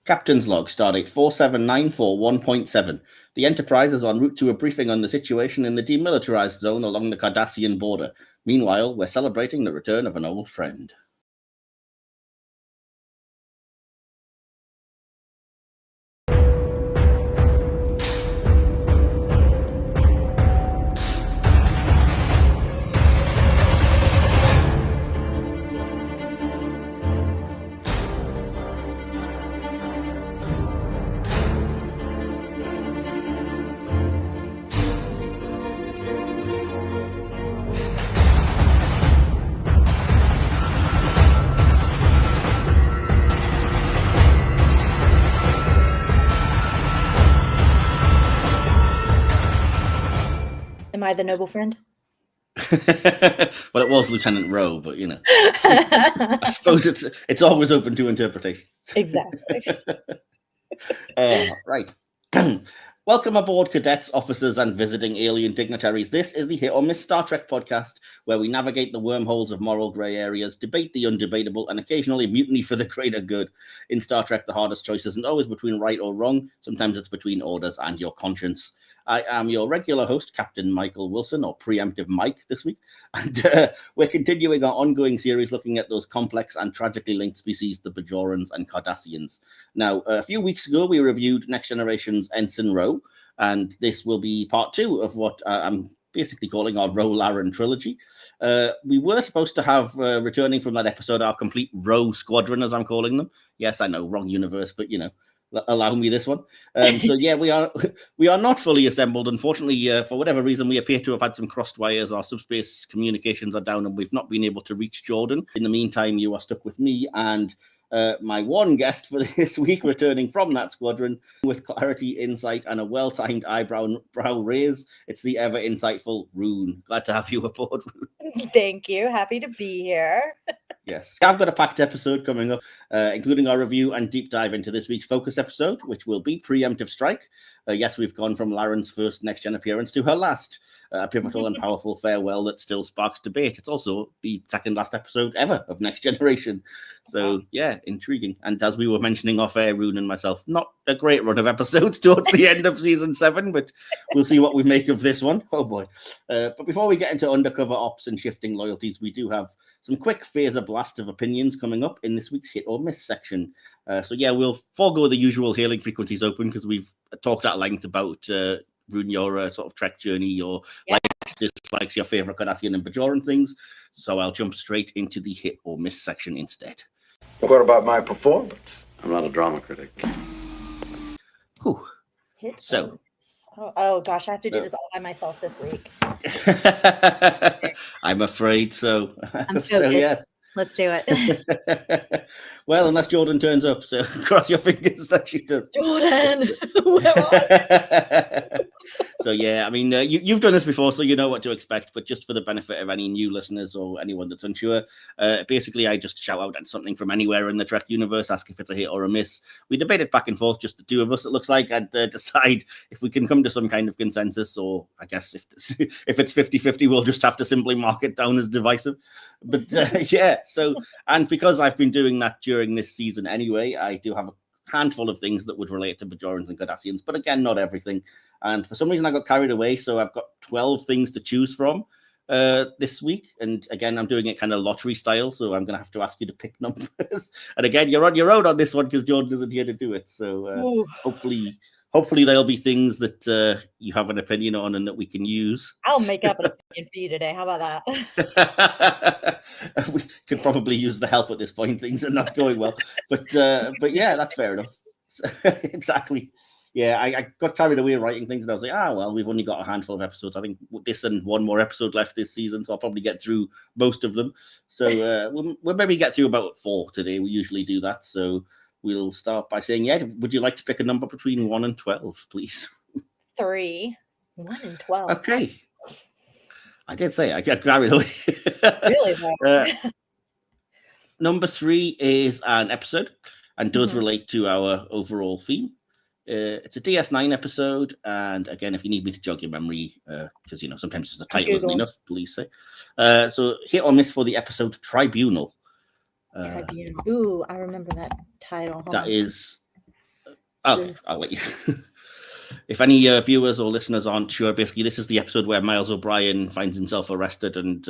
Captain's log, stardate 47941.7. The Enterprise is en route to a briefing on the situation in the demilitarized zone along the Cardassian border. Meanwhile, we're celebrating the return of an old friend. Am I the noble friend? Well, it was Lieutenant Ro, but you know, I suppose it's always open to interpretation. Exactly. Right. Welcome aboard, cadets, officers, and visiting alien dignitaries. This is the Hit or Miss Star Trek podcast, where we navigate the wormholes of moral grey areas, debate the undebatable, and occasionally mutiny for the greater good. In Star Trek, the hardest choice isn't always between right or wrong. Sometimes it's between orders and your conscience. I am your regular host, Captain Michael Wilson, or Preemptive Mike this week, and we're continuing our ongoing series looking at those complex and tragically linked species, the Bajorans and Cardassians. Now, a few weeks ago, we reviewed Next Generation's Ensign Ro, and this will be part two of what I'm basically calling our Ro-Laren Trilogy. We were supposed to have, returning from that episode, our complete Ro squadron, as I'm calling them. Yes, I know, wrong universe, but you know, allow me this one. So yeah, we are not fully assembled. Unfortunately, for whatever reason, we appear to have had some crossed wires. Our subspace communications are down, and we've not been able to reach Jordan. In the meantime, you are stuck with me and my one guest for this week, returning from that squadron with clarity, insight, and a well-timed eyebrow raise. It's the ever insightful Rune. Glad to have you aboard, Rune. Thank you. Happy to be here. Yes, I've got a packed episode coming up, including our review and deep dive into this week's focus episode, which will be Preemptive Strike. Yes, we've gone from Laren's first Next Gen appearance to her last, a pivotal and powerful farewell that still sparks debate. It's also the second last episode ever of Next Generation. So, yeah, intriguing. And as we were mentioning off air, Rune and myself, not a great run of episodes towards the end of season 7, but we'll see what we make of this one. Oh, boy. But before we get into undercover ops and shifting loyalties, we do have some quick phaser blast of opinions coming up in this week's Hit or Miss section. So, yeah, we'll forego the usual hailing frequencies open because we've talked at length about Rune, your sort of Trek journey, your likes, dislikes, your favourite Cardassian and Bajoran things. So I'll jump straight into the Hit or Miss section instead. What about my performance? I'm not a drama critic. Whew. So. Oh gosh, I have to do this all by myself this week. I'm afraid so. I'm focused. So, yes. Let's do it. Well, unless Jordan turns up, so cross your fingers that she does. Jordan! So, yeah, I mean, you've done this before, so you know what to expect. But just for the benefit of any new listeners or anyone that's unsure, basically, I just shout out at something from anywhere in the Trek universe, ask if it's a hit or a miss. We debate it back and forth, just the two of us, it looks like, and decide if we can come to some kind of consensus, or I guess if it's 50-50, we'll just have to simply mark it down as divisive. But, yeah. So, and because I've been doing that during this season anyway, I do have a handful of things that would relate to Bajorans and Cardassians, but again, not everything. And for some reason, I got carried away, so I've got 12 things to choose from this week. And again, I'm doing it kind of lottery style, so I'm going to have to ask you to pick numbers. And again, you're on your own on this one because Jordan isn't here to do it. So hopefully there'll be things that you have an opinion on and that we can use. I'll make up an opinion for you today. How about that? We could probably use the help at this point. Things are not going well. But yeah, that's fair enough. Exactly. Yeah, I got carried away writing things and I was like, well, we've only got a handful of episodes. I think this and one more episode left this season, so I'll probably get through most of them. So we'll maybe get through about 4 today. We usually do that. So we'll start by saying, would you like to pick a number between 1 and 12, please? 3, 1 and 12. Okay. I did say I get carried away. Really? Number 3 is an episode and does relate to our overall theme. It's a DS9 episode, and again, if you need me to jog your memory, because you know sometimes it's the title isn't enough, please say. So hit or miss for the episode Tribunal. Tribunal. Ooh, I remember that title. That is Okay, I'll let you. If any viewers or listeners aren't sure, basically this is the episode where Miles O'Brien finds himself arrested and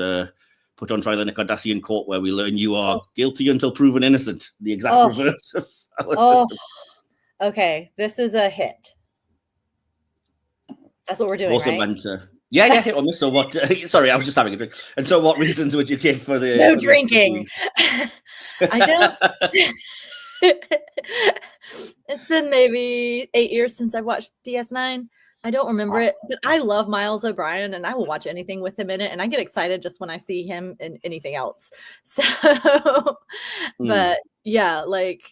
put on trial in a Cardassian court, where we learn you are guilty until proven innocent. The exact reverse of our system. Okay, this is a hit. That's what we're doing, Also right? meant yeah, hit or miss. So what? Sorry, I was just having a drink. And so, what reasons would you give for the no drinking? I don't. It's been maybe 8 years since I watched DS9. I don't remember it, but I love Miles O'Brien, and I will watch anything with him in it. And I get excited just when I see him in anything else. So, but yeah, like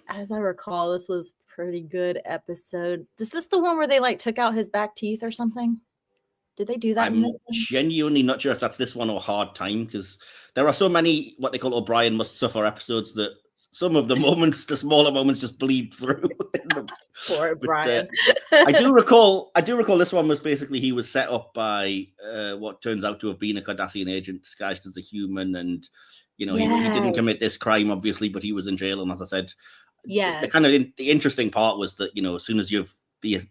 as I recall, this was a pretty good episode. Is this the one where they like took out his back teeth or something? Did they do that? I'm genuinely not sure if that's this one or Hard Time, because there are so many what they call O'Brien must suffer episodes that some of the moments, the smaller moments, just bleed through. Poor O'Brien. I do recall this one was basically he was set up by what turns out to have been a Cardassian agent disguised as a human, and he didn't commit this crime obviously, but he was in jail. And as I said, the interesting part was that as soon as you've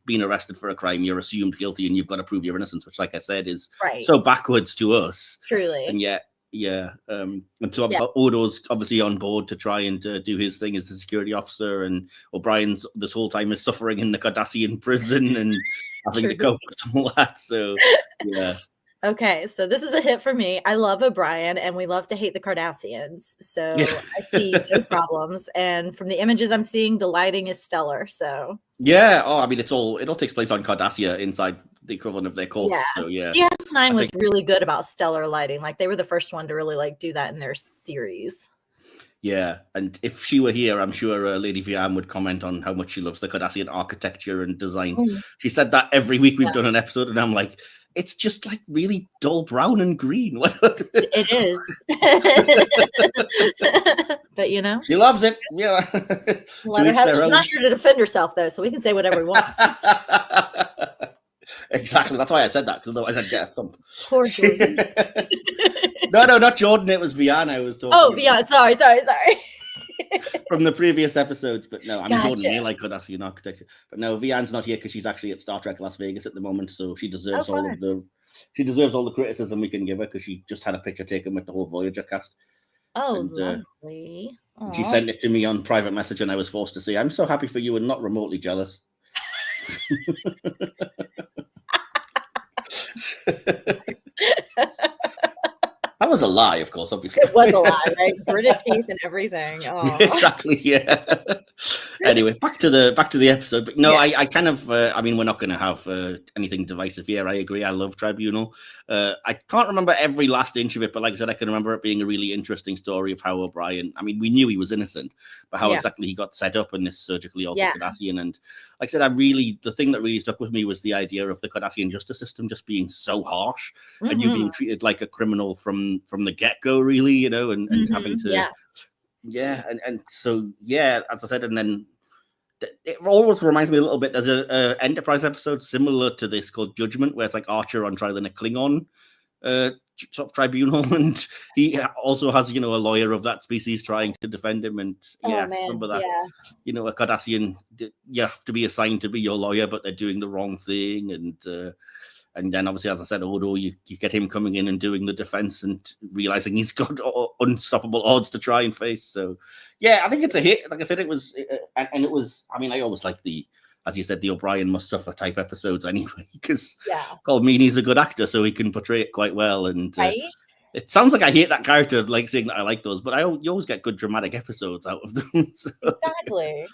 been arrested for a crime, you're assumed guilty and you've got to prove your innocence, which, like I said, is so backwards to us. Truly. And yet, and so Odo's obviously on board to try and do his thing as the security officer, and O'Brien's this whole time is suffering in the Cardassian prison and having to cope with all that. So, yeah. Okay, so this is a hit for me. I love O'Brien, and we love to hate the Cardassians. So I see no problems. And from the images I'm seeing, the lighting is stellar. So yeah, I mean, it all takes place on Cardassia inside the equivalent of their course. So yeah, DS9 was really good about stellar lighting. Like they were the first one to really do that in their series. Yeah, and if she were here, I'm sure Lady Vian would comment on how much she loves the Cardassian architecture and designs. She said that every week we've done an episode, and I'm like, it's just like really dull brown and green. It is. But she loves it. Yeah. Let her have, she's not here to defend herself though, so we can say whatever we want. Exactly. That's why I said that, because otherwise I'd get a thump. Poor Jordan. No, not Jordan. It was Vian I was talking about. Vian. Sorry. From the previous episodes, but no, I mean, Jordan may like Cardassian architecture, but no, Vian's not here because she's actually at Star Trek Las Vegas at the moment, so she deserves all the criticism we can give her, because she just had a picture taken with the whole Voyager cast. Lovely. She sent it to me on private message, and I was forced to say, "I'm so happy for you and not remotely jealous." That was a lie, of course, obviously. It was a lie, right? Gritted teeth and everything. Exactly, yeah. Anyway, back to the episode. But no, I kind of, I mean, we're not going to have anything divisive here. I agree. I love Tribunal. I can't remember every last inch of it, but like I said, I can remember it being a really interesting story of how O'Brien, I mean, we knew he was innocent, but how exactly he got set up in this surgically altered Cardassian. And like I said, the thing that really stuck with me was the idea of the Cardassian justice system just being so harsh, and you being treated like a criminal from the get-go, really, and having to and so as I said, and then it always reminds me a little bit, there's a Enterprise episode similar to this called Judgment, where it's like Archer on trial in a Klingon sort of tribunal, and he also has a lawyer of that species trying to defend him, and remember that a Cardassian, you have to be assigned to be your lawyer, but they're doing the wrong thing, and then obviously, as I said, Odo, you get him coming in and doing the defense and realizing he's got unstoppable odds to try and face. So, yeah, I think it's a hit. Like I said, it was, and it was, I mean, I always like as you said, the O'Brien must suffer type episodes anyway, because Paul Meany's a good actor, so he can portray it quite well. And it sounds like I hate that character, like saying that I like those, but you always get good dramatic episodes out of them. So, exactly.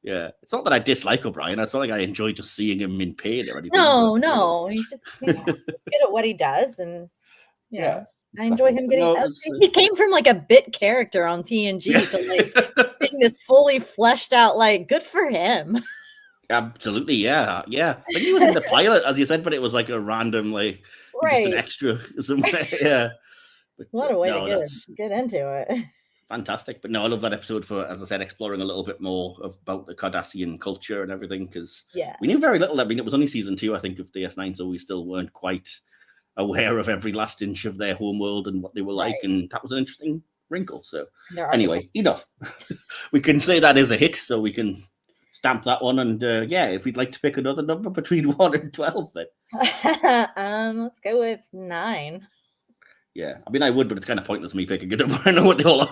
Yeah, it's not that I dislike O'Brien. It's not like I enjoy just seeing him in pain or anything. No, he's just he's good at what he does, and I enjoy him getting. He came from like a bit character on TNG to being this fully fleshed out. Like, good for him. Absolutely, yeah. But he was in the pilot, as you said, but it was like a random, just an extra somewhere. Yeah. But, what a way to get into it. Fantastic. But no, I love that episode for, as I said, exploring a little bit more about the Cardassian culture and everything, because we knew very little. I mean, it was only season 2, I think, of DS9, so we still weren't quite aware of every last inch of their home world and what they were like, and that was an interesting wrinkle. So anyway, enough. We can say that is a hit, so we can stamp that one. And if we'd like to pick another number between 1 and 12, then. Let's go with 9. Yeah, I mean, I would, but it's kind of pointless me picking a number. I know what they all are.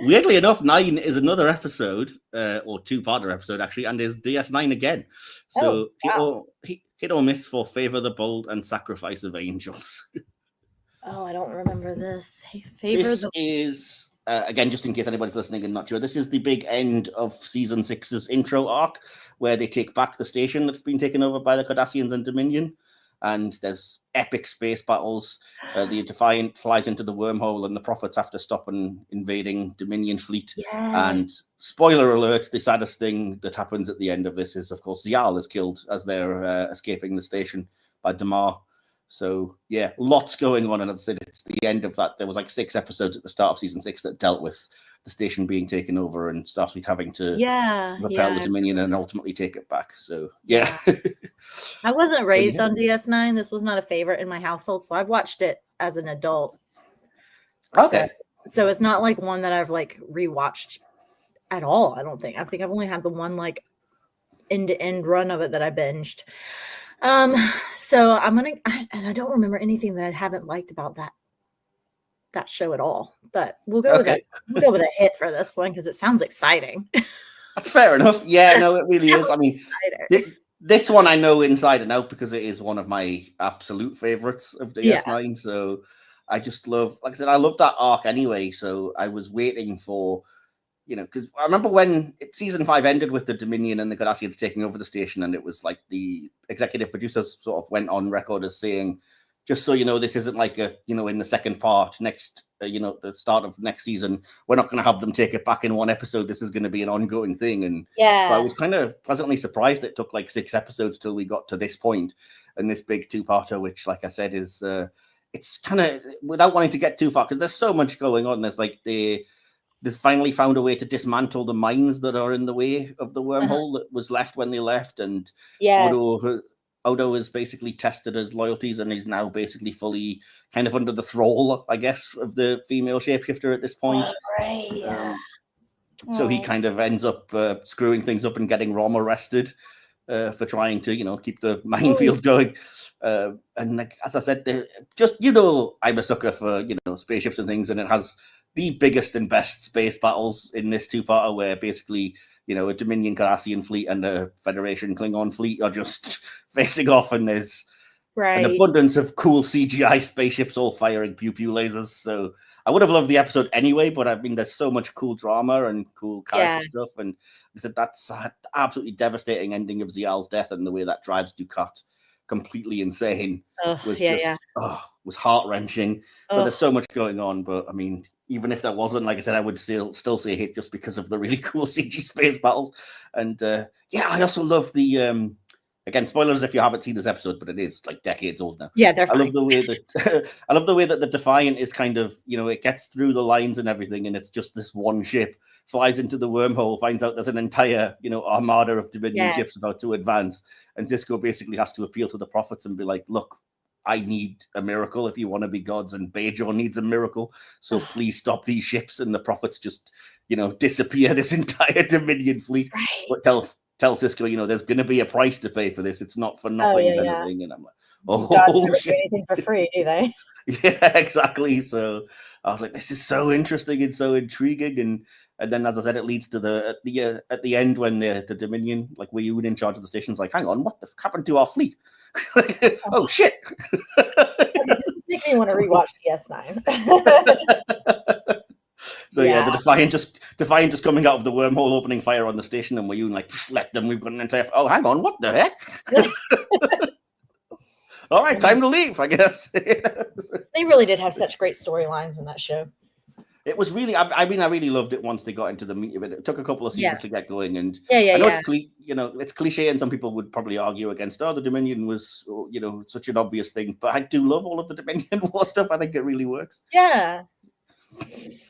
Weirdly enough, 9 is another episode, or two-parter episode, actually, and is DS9 again. So hit or miss for Favor the Bold and Sacrifice of Angels. Oh, I don't remember this. This is, again, just in case anybody's listening and not sure, this is the big end of Season 6's intro arc, where they take back the station that's been taken over by the Cardassians and Dominion. And there's epic space battles. The Defiant flies into the wormhole, and the Prophets have to stop an invading Dominion fleet. Yes. And spoiler alert, the saddest thing that happens at the end of this is, of course, Zial is killed as they're escaping the station by Damar. So, yeah, lots going on. And as I said, it's the end of that. There was like 6 episodes at the start of Season 6 that dealt with the station being taken over and Starfleet having to repel the Dominion and ultimately take it back. So, yeah. I wasn't raised on DS9. This was not a favorite in my household, so I've watched it as an adult. Okay. So it's not like one that I've like rewatched at all, I don't think. I think I've only had the one like end-to-end run of it that I binged. So I'm gonna, and I don't remember anything that I haven't liked about that show at all. But we'll go with it. We'll go with a hit for this one because it sounds exciting. That's fair enough. Yeah, no, it really is. I mean, this one I know inside and out because it is one of my absolute favorites of DS9. Yeah. So I just love, like I said, I love that arc anyway. So I was waiting for, because I remember when Season 5 ended with the Dominion and the Cardassians taking over the station, and it was like the executive producers sort of went on record as saying, just so you know, this isn't like in the second part, next, the start of next season, we're not going to have them take it back in one episode. This is going to be an ongoing thing. And so I was kind of pleasantly surprised it took like 6 episodes till we got to this point, and this big two-parter, which, like I said, is it's kind of, without wanting to get too far, because there's so much going on. There's like they finally found a way to dismantle the mines that are in the way of the wormhole that was left when they left, and Odo is basically tested his loyalties, and he's now basically fully kind of under the thrall, I guess, of the female shapeshifter at this point. So he kind of ends up screwing things up and getting Rom arrested for trying to, keep the minefield going. And like, as I said, I'm a sucker for, spaceships and things, and it has the biggest and best space battles in this two-parter where basically, a Dominion Cardassian fleet and a Federation Klingon fleet are just facing off, and there's an abundance of cool CGI spaceships all firing pew-pew lasers. So I would have loved the episode anyway, but I mean, there's so much cool drama and cool character stuff. And I said that's an absolutely devastating ending of Zial's death, and the way that drives Dukat completely insane was heart-wrenching. So there's so much going on, but I mean, even if that wasn't, like I said, I would still say hit just because of the really cool CG space battles. And I also love the again, spoilers if you haven't seen this episode, but it is like decades old now. Yeah, they're fine. I love the way that the Defiant is kind of, it gets through the lines and everything, and it's just this one ship flies into the wormhole, finds out there's an entire, armada of Dominion ships about to advance, and Sisko basically has to appeal to the Prophets and be like, look, I need a miracle if you want to be gods, and Bajor needs a miracle. So please stop these ships. And the Prophets just, disappear this entire Dominion fleet. Right. But tell Sisko, there's going to be a price to pay for this. It's not for nothing. And I'm like, gods never do anything for free, do they? Yeah, exactly. So I was like, this is so interesting and so intriguing. And then, as I said, it leads to at the end when the Dominion, like Rune in charge of the station's like, hang on, what the fuck happened to our fleet? Oh shit! This makes me want to rewatch DS9. So the Defiant just coming out of the wormhole, opening fire on the station, and Rune like, let them. We've got an entire. Oh, hang on, what the heck? All right, time to leave, I guess. They really did have such great storylines in that show. It was really, I really loved it once they got into the meat of it. It took a couple of seasons to get going, and I know it's cliche, and some people would probably argue against, the Dominion was, such an obvious thing, but I do love all of the Dominion War stuff. I think it really works. Yeah.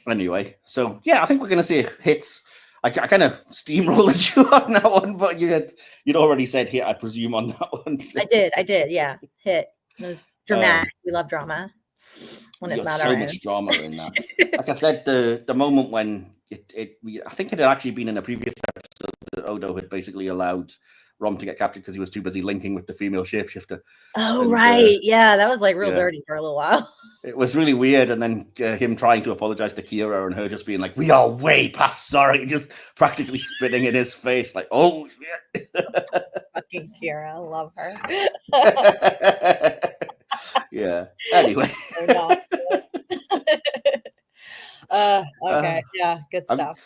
Anyway, so I think we're going to see hits. I kind of steamrolled you on that one, but you'd already said hit, I presume, on that one. So. I did, yeah. Hit. It was dramatic. We love drama. When it's not so much drama in that. Like I said, the moment when I think it had actually been in a previous episode that Odo had basically allowed Rom to get captured because he was too busy linking with the female shapeshifter. Oh, and, right. Yeah, that was like real dirty for a little while. It was really weird. And then him trying to apologize to Kira and her just being like, we are way past sorry, just practically spitting in his face like, oh, shit. Fucking Kira. I love her. Yeah. Anyway. Okay. Yeah, good stuff.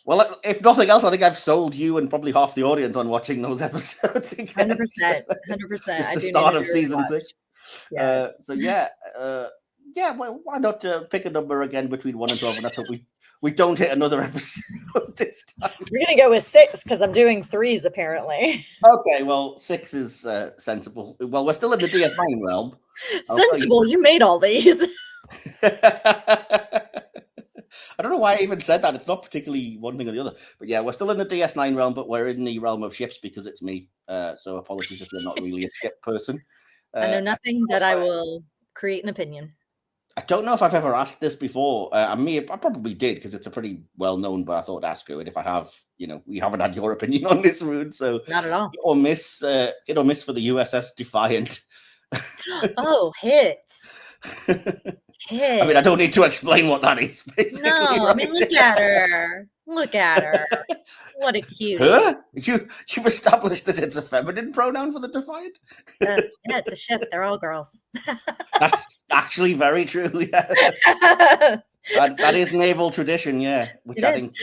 Well, if nothing else, I think I've sold you and probably half the audience on watching those episodes again. 100%. 100%. It's the start of season 6. Yes. Well, why not pick a number again between 1 and 12, and that's what we don't hit another episode this time. We're gonna go with 6 because I'm doing 3s apparently. Okay, well, 6 is sensible. Well, we're still in the DS9 realm. Sensible, you made all these. I don't know why I even said that. It's not particularly one thing or the other. But yeah, we're still in the DS9 realm, but we're in the realm of ships because it's me. So apologies if you're not really a ship person. I know nothing that I will create an opinion. I don't know if I've ever asked this before. I probably did because it's a pretty well-known, but I thought I'd ask you it if I have. We haven't had your opinion on this, Rune. So not at all. Hit or miss for the USS Defiant. Oh, hits. I mean, I don't need to explain what that is. Basically, no, right? I mean, look at her. Look at her. What a cutie. Huh? You've established that it's a feminine pronoun for the Defiant? Yeah, it's a ship. They're all girls. That's actually very true. Yeah. that is naval tradition, yeah. Which I think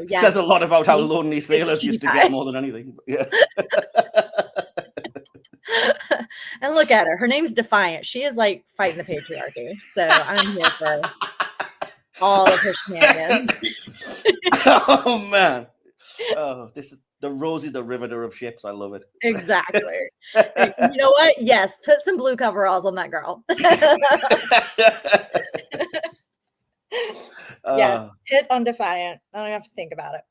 says a lot about how lonely sailors used to get more than anything. Yeah. And look at her. Her name's Defiant. She is like fighting the patriarchy. So I'm here for all of her shenanigans. Oh man. Oh, this is the Rosie the Riveter of ships. I love it. Exactly. You know what? Yes, put some blue coveralls on that girl. Yes, hit on Defiant. I don't have to think about it.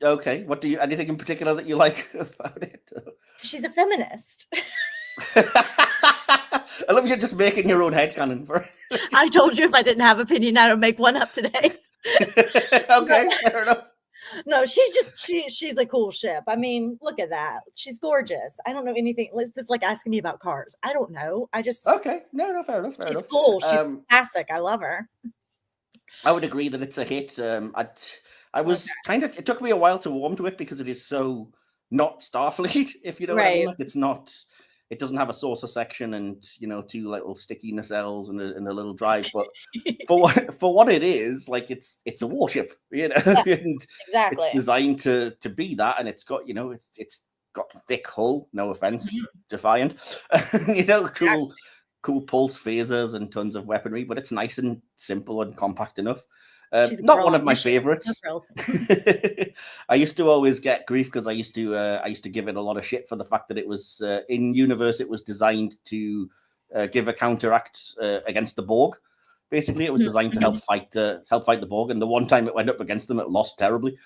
Okay. Anything in particular that you like about it? She's a feminist. I love you just making your own headcanon for it. I told you if I didn't have opinion, I would make one up today. Okay, fair enough. No, she's a cool ship. I mean, look at that. She's gorgeous. I don't know anything. It's like asking me about cars. I don't know. Okay. No, fair enough. She's cool. She's classic. I love her. I would agree that it's a hit. I was it took me a while to warm to it because it is so not Starfleet, if you know what I mean. Like it doesn't have a saucer section and 2 little sticky nacelles and a little drive, but for what it is, like it's a warship, and exactly. It's designed to be that, and it's got it's got a thick hull, no offense, Defiant, cool pulse phasers and tons of weaponry, but it's nice and simple and compact enough. Not one of my favorites. I used to always get grief because I used to give it a lot of shit for the fact that it was in universe. It was designed to give a counteract against the Borg. Basically, it was designed to help fight the Borg. And the one time it went up against them, it lost terribly.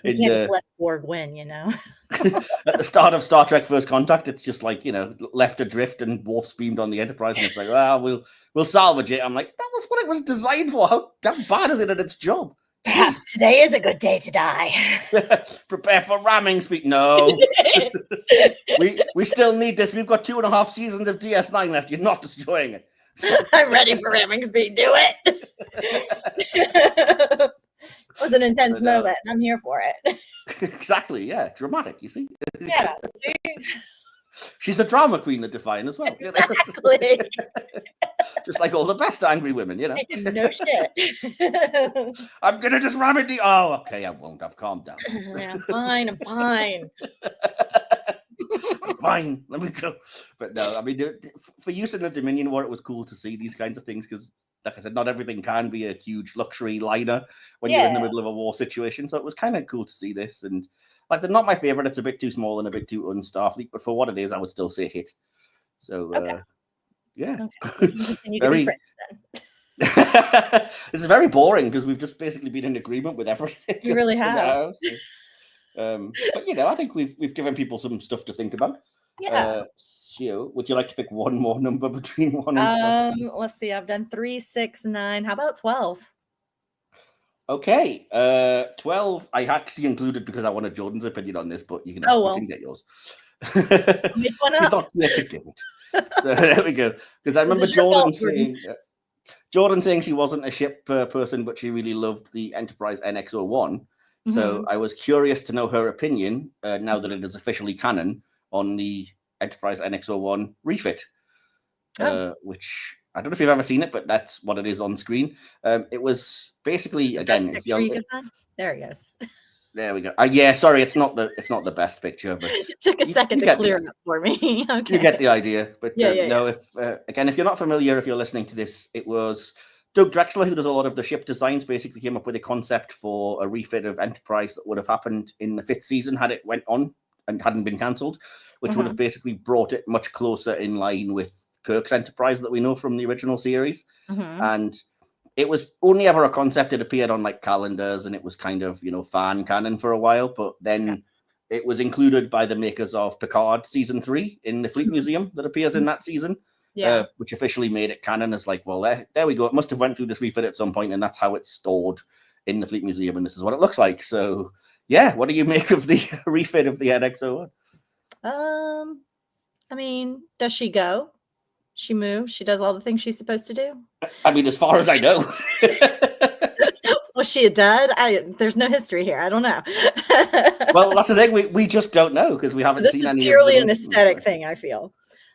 You can't just let Borg win, At the start of Star Trek First Contact, it's just like, left adrift and Worf's beamed on the Enterprise, and it's like, well, we'll salvage it. I'm like, that was what it was designed for. How bad is it at its job? Perhaps today is a good day to die. Prepare for ramming speed. No. we still need this. We've got 2.5 seasons of DS9 left. You're not destroying it. I'm ready for ramming speed. Do it. It was an intense moment. I'm here for it. Exactly. Yeah. Dramatic, you see? Yeah. See? She's a drama queen, the Defiant, as well. Exactly. Just like all the best angry women, No shit. I'm going to just ram it. Oh, okay. I won't. I've calmed down. Yeah, I'm fine. Fine. Let me go. But no, I mean, for use in the Dominion War, it was cool to see these kinds of things because, like I said, not everything can be a huge luxury liner when you're in the middle of a war situation. So it was kind of cool to see this. And like I said, not my favorite. It's a bit too small and a bit too unstarfleet, but for what it is, I would still say hit. So, yeah. Okay. This is very boring because we've just basically been in agreement with everything. You really have. Now, so. But I think we've given people some stuff to think about. Yeah. So, would you like to pick one more number between 1 and 12? Let's see. I've done 3, 6, 9. How about 12? Okay, 12. I actually included because I wanted Jordan's opinion on this, but you can get yours. Make one She's up. not here to give it. So there we go. Because I remember Jordan saying she wasn't a ship person, but she really loved the Enterprise NX-01. So I was curious to know her opinion, now that it is officially canon, on the Enterprise NX-01 refit, which I don't know if you've ever seen it, but that's what it is on screen. It was basically, again, if there he goes. There we go. Yeah, sorry, it's not the best picture, but it took a second to clear it up for me. Okay. You get the idea. But no, if you're not familiar, if you're listening to this, it was Doug Drexler, who does a lot of the ship designs, basically came up with a concept for a refit of Enterprise that would have happened in the 5th season had it went on and hadn't been cancelled, which would have basically brought it much closer in line with Kirk's Enterprise that we know from the original series. And it was only ever a concept. It appeared on like calendars and it was kind of, fan canon for a while, but then it was included by the makers of Picard season 3 in the Fleet Museum that appears in that season, which officially made it canon as like, well, there we go. It must have went through this refit at some point, and that's how it's stored in the Fleet Museum, and this is what it looks like. So, yeah, what do you make of the refit of the NX-01? I mean, does she go? She moves. She does all the things she's supposed to do. I mean, as far as I know. Was she a dud? There's no history here. I don't know. Well, that's the thing. We just don't know because we haven't seen any. This is purely an aesthetic thing, I feel.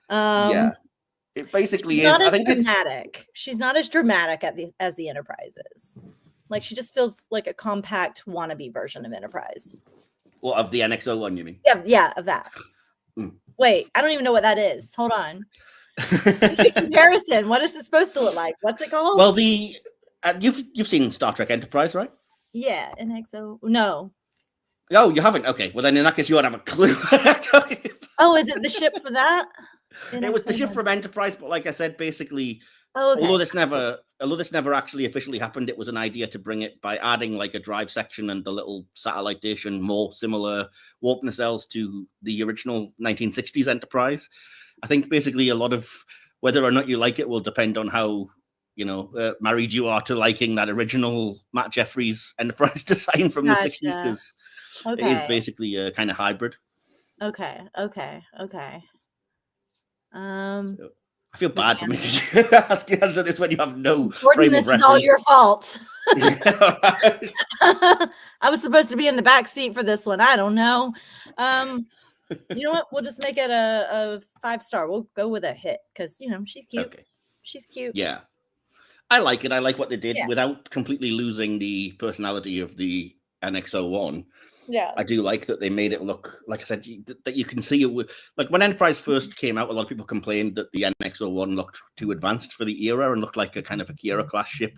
It basically is. Not as dramatic. She's not as dramatic as the Enterprise is. Like, she just feels like a compact wannabe version of Enterprise. Well, of the NX-01, you mean? Yeah, of that. Wait, I don't even know what that is. Hold on. Comparison. What is it supposed to look like? What's it called? Well, you've seen Star Trek Enterprise, right? Yeah, NX-01. No. Oh, you haven't? Okay. Well, then in that case, you won't have a clue. Oh, is it the ship for that? It was the ship from Enterprise, but like I said, basically, okay. although this never actually officially happened, it was an idea to bring it by adding like a drive section and the little satellite station, more similar warp nacelles to the original 1960s Enterprise. I think basically a lot of whether or not you like it will depend on how married you are to liking that original Matt Jeffries Enterprise design from the 60s, because it is basically a kind of hybrid. Okay. So, I feel bad for making you ask you answer this when you have no Jordan, this is all your fault. I was supposed to be in the back seat for this one. I don't know. You know what? We'll just make it a 5-star. We'll go with a hit because she's cute. Okay. She's cute. Yeah. I like it. I like what they did without completely losing the personality of the NX-01. Yeah. I do like that they made it look, like I said, that you can see it. Like when Enterprise first came out, a lot of people complained that the NX-01 looked too advanced for the era and looked like a kind of a Kira class ship.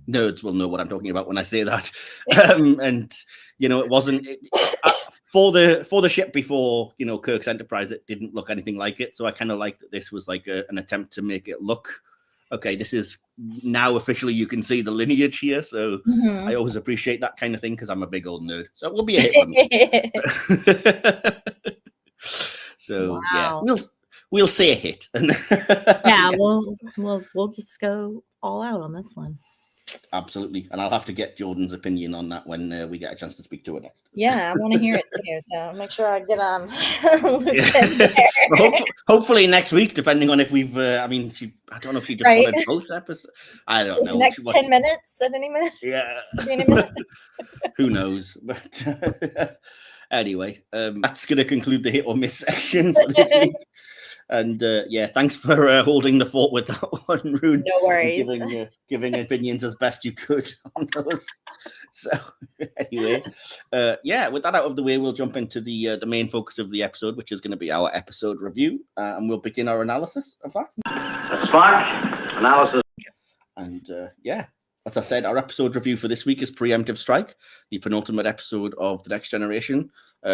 Nerds will know what I'm talking about when I say that. And it wasn't for the ship before Kirk's Enterprise. It didn't look anything like it. So I kind of like that this was like an attempt to make it look. Okay, this is now officially you can see the lineage here. So I always appreciate that kind of thing because I'm a big old nerd. So it will be a hit for me. So yeah, we'll say a hit. Yeah, we'll just go all out on this one. Absolutely, and I'll have to get Jordan's opinion on that when we get a chance to speak to her next. Yeah, I want to hear it too. So make sure I get on. Well, hopefully next week, depending on if we've. I don't know if she just wanted both episodes. I don't know. The next 10 minutes at any minute. Yeah. Any minute. Who knows? But anyway, that's going to conclude the hit or miss section for this week. And thanks for holding the fort with that one, Rune. No worries. Giving opinions as best you could on those. So anyway, with that out of the way, we'll jump into the main focus of the episode, which is going to be our episode review, and we'll begin our analysis of that. Spark analysis. And as I said, our episode review for this week is Preemptive Strike, the penultimate episode of The Next Generation,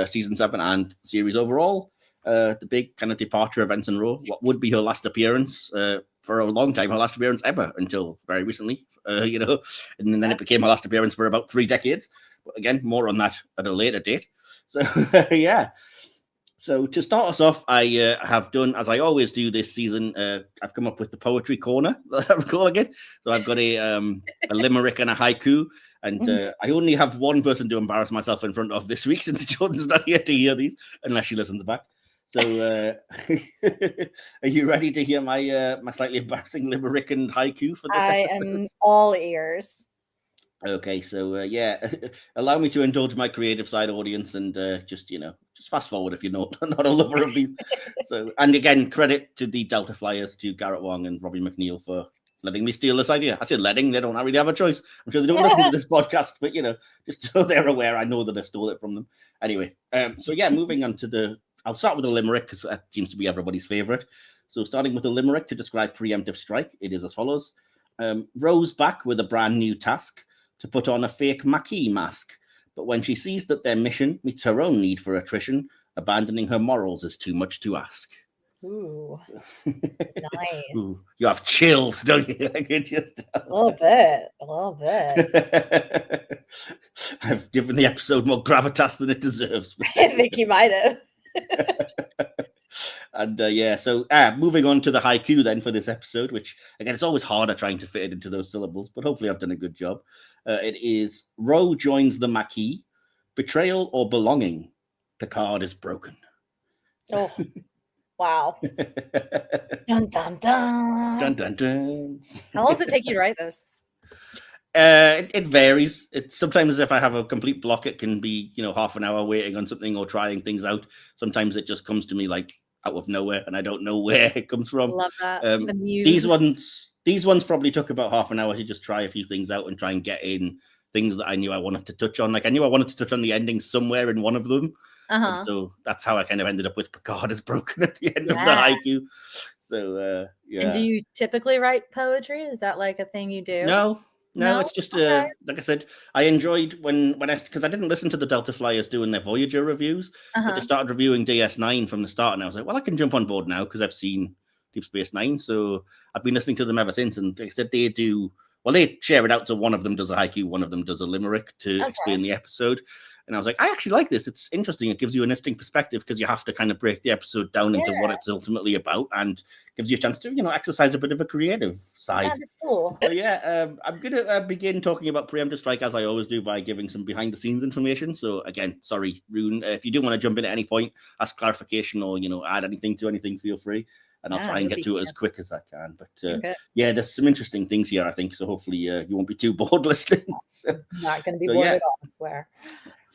season 7 and series overall. The big kind of departure of Ensign Ro, what would be her last appearance for a long time, her last appearance ever until very recently, and then it became her last appearance for about 3 decades. But again, more on that at a later date. So So to start us off, I have done, as I always do this season, I've come up with the poetry corner, I'm calling it. So I've got a limerick and a haiku, and I only have one person to embarrass myself in front of this week since Jordan's not here to hear these, unless she listens back. So are you ready to hear my my slightly embarrassing limerick and haiku for this episode? I am all ears. Okay, so yeah, allow me to indulge my creative side audience and just fast forward if you're not a lover of these. So, and again, credit to the Delta Flyers, to Garrett Wong and Robbie McNeil for letting me steal this idea. I said letting; they don't really have a choice. I'm sure they don't listen to this podcast, but just so they're aware, I know that I stole it from them. Anyway, so yeah, moving on to I'll start with the limerick because that seems to be everybody's favorite. So, starting with the limerick to describe Preemptive Strike, it is as follows: Ro's back with a brand new task, to put on a fake Maquis mask. But when she sees that their mission meets her own need for attrition, abandoning her morals is too much to ask. Ooh, nice. Ooh, you have chills, don't you? I can just a little bit. I've given the episode more gravitas than it deserves. I think you might have. And yeah, so moving on to the haiku then for this episode, which again, it's always harder trying to fit it into those syllables, but hopefully I've done a good job. It is: Ro joins the Maquis, betrayal or belonging, Picard is broken. Oh, wow. Dun, dun, dun. Dun, dun, dun. How long does it take you to write this? It varies. It's sometimes if I have a complete block, it can be, half an hour waiting on something or trying things out. Sometimes it just comes to me like out of nowhere and I don't know where it comes from. Love that. The muse. These ones probably took about half an hour to just try a few things out and try and get in things that I knew I wanted to touch on. Like I knew I wanted to touch on the ending somewhere in one of them. And so that's how I kind of ended up with Picard is broken at the end of the haiku. So yeah. And do you typically write poetry? Is that like a thing you do? No, it's just like I said, I enjoyed when because I didn't listen to the Delta Flyers doing their Voyager reviews, but they started reviewing DS9 from the start, and I was like, well, I can jump on board now because I've seen Deep Space Nine, so I've been listening to them ever since. And they said they share it out, so one of them does a haiku, one of them does a limerick to explain the episode. And I was like, I actually like this. It's interesting. It gives you an interesting perspective because you have to kind of break the episode down into what it's ultimately about, and gives you a chance to, exercise a bit of a creative side. That's cool. So yeah, I'm going to begin talking about Preemptive Strike as I always do by giving some behind-the-scenes information. So again, sorry, Rune, if you do want to jump in at any point, ask clarification or, add anything to anything, feel free. And I'll try and get to it as quick as I can. But yeah, there's some interesting things here, I think. So hopefully you won't be too bored listening. Not going to be bored at all, I swear.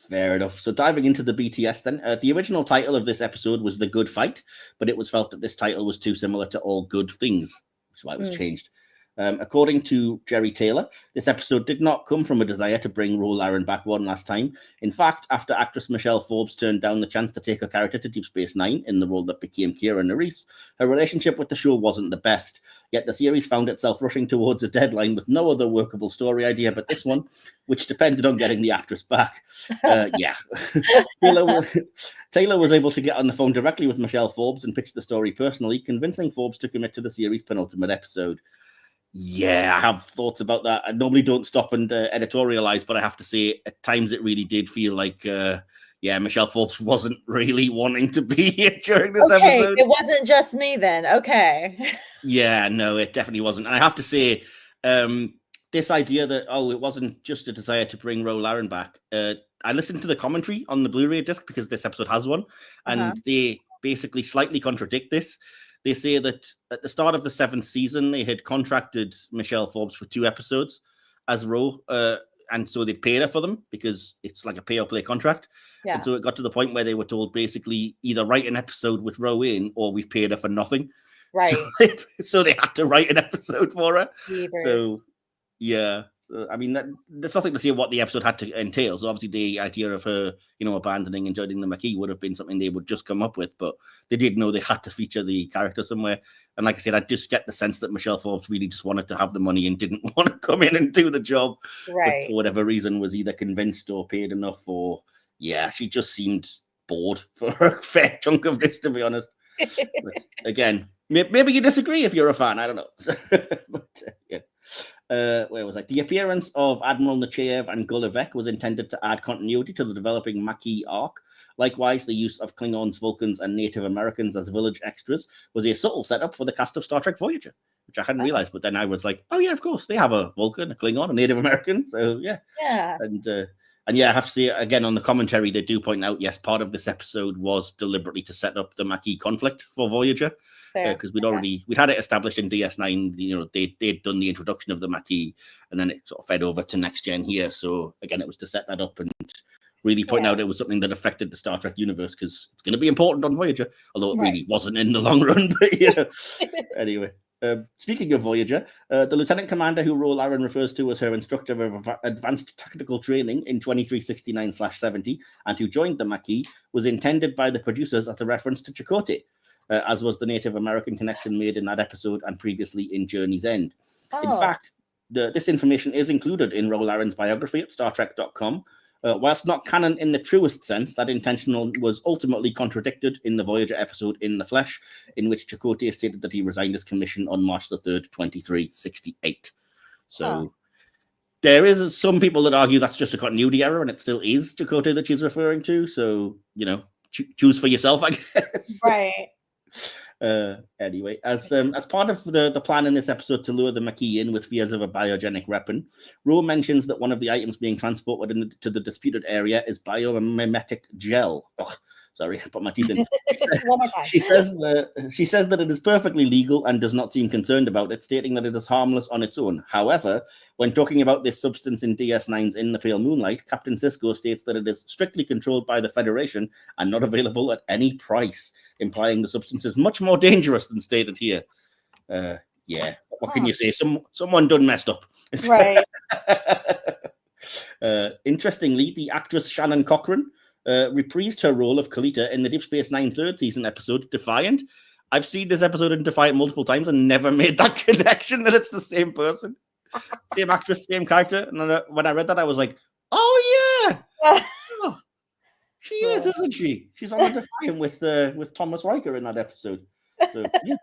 Fair enough. So diving into the BTS then, the original title of this episode was The Good Fight, but it was felt that this title was too similar to All Good Things, which is why it was changed. According to Jerry Taylor, this episode did not come from a desire to bring Ro Laren back one last time. In fact, after actress Michelle Forbes turned down the chance to take her character to Deep Space Nine in the role that became Kira Nerys, her relationship with the show wasn't the best. Yet the series found itself rushing towards a deadline with no other workable story idea but this one, which depended on getting the actress back. Yeah. Taylor was able to get on the phone directly with Michelle Forbes and pitch the story personally, convincing Forbes to commit to the series' penultimate episode. Yeah, I have thoughts about that. I normally don't stop and editorialize, but I have to say at times it really did feel like, Michelle Forbes wasn't really wanting to be here during this episode. It wasn't just me then. Okay. Yeah, no, it definitely wasn't. And I have to say, this idea that, it wasn't just a desire to bring Ro Laren back. I listened to the commentary on the Blu-ray disc because this episode has one, and they basically slightly contradict this. They say that at the start of the 7th season, they had contracted Michelle Forbes for 2 episodes as Ro, and so they paid her for them because it's like a pay-or-play contract. Yeah. And so it got to the point where they were told basically either write an episode with Ro in or we've paid her for nothing. Right. So they had to write an episode for her. Jeepers. So, yeah. So, I mean, there's nothing to say what the episode had to entail. So obviously the idea of her, abandoning and joining the Maquis would have been something they would just come up with. But they did know they had to feature the character somewhere. And like I said, I just get the sense that Michelle Forbes really just wanted to have the money and didn't want to come in and do the job. Right. But for whatever reason, was either convinced or paid enough, or she just seemed bored for a fair chunk of this, to be honest. But again, maybe you disagree if you're a fan. I don't know. But yeah. Where was I? The appearance of Admiral Nechayev and Gulevek was intended to add continuity to the developing Maquis arc. Likewise, the use of Klingons, Vulcans, and Native Americans as village extras was a subtle setup for the cast of Star Trek Voyager, which I hadn't realized. But then I was like, oh yeah, of course, they have a Vulcan, a Klingon, a Native American. So yeah. And yeah, I have to say, again, on the commentary, they do point out, yes, part of this episode was deliberately to set up the Maquis conflict for Voyager, because we'd had it established in DS9. You know, they'd done the introduction of the Maquis, and then it sort of fed over to Next Gen here. So again, it was to set that up and really point out it was something that affected the Star Trek universe, because it's going to be important on Voyager, although it really wasn't in the long run. But yeah, anyway. Speaking of Voyager, the lieutenant commander who Ro Laren refers to as her instructor of advanced tactical training in 2369/70 and who joined the Maquis was intended by the producers as a reference to Chakotay, as was the Native American connection made in that episode and previously in Journey's End. In fact, this information is included in Ro Laren's biography at StarTrek.com. Whilst not canon in the truest sense, that intention was ultimately contradicted in the Voyager episode In the Flesh, in which Chakotay stated that he resigned his commission on March the 3rd, 2368. So there is some people that argue that's just a continuity error, and it still is Chakotay that she's referring to. So, you know, choose for yourself, I guess. Right. Anyway, as part of the plan in this episode to lure the Maquis in with fears of a biogenic weapon, Ro mentions that one of the items being transported to the disputed area is biomimetic gel. Oh, sorry, I put my teeth in. One more time. She says that it is perfectly legal and does not seem concerned about it, stating that it is harmless on its own. However, when talking about this substance in DS9's In the Pale Moonlight, Captain Sisko states that it is strictly controlled by the Federation and not available at any price, implying the substance is much more dangerous than stated here. Yeah, what can you say? Someone done messed up. Right. Interestingly, the actress Shannon Cochran reprised her role of Kalita in the Deep Space Nine third season episode Defiant. I've seen this episode in Defiant multiple times and never made that connection that it's the same person, same actress, same character. And when I read that, I was like, "Oh yeah, oh, she is, isn't she? She's on the Defiant with Thomas Riker in that episode." So yeah.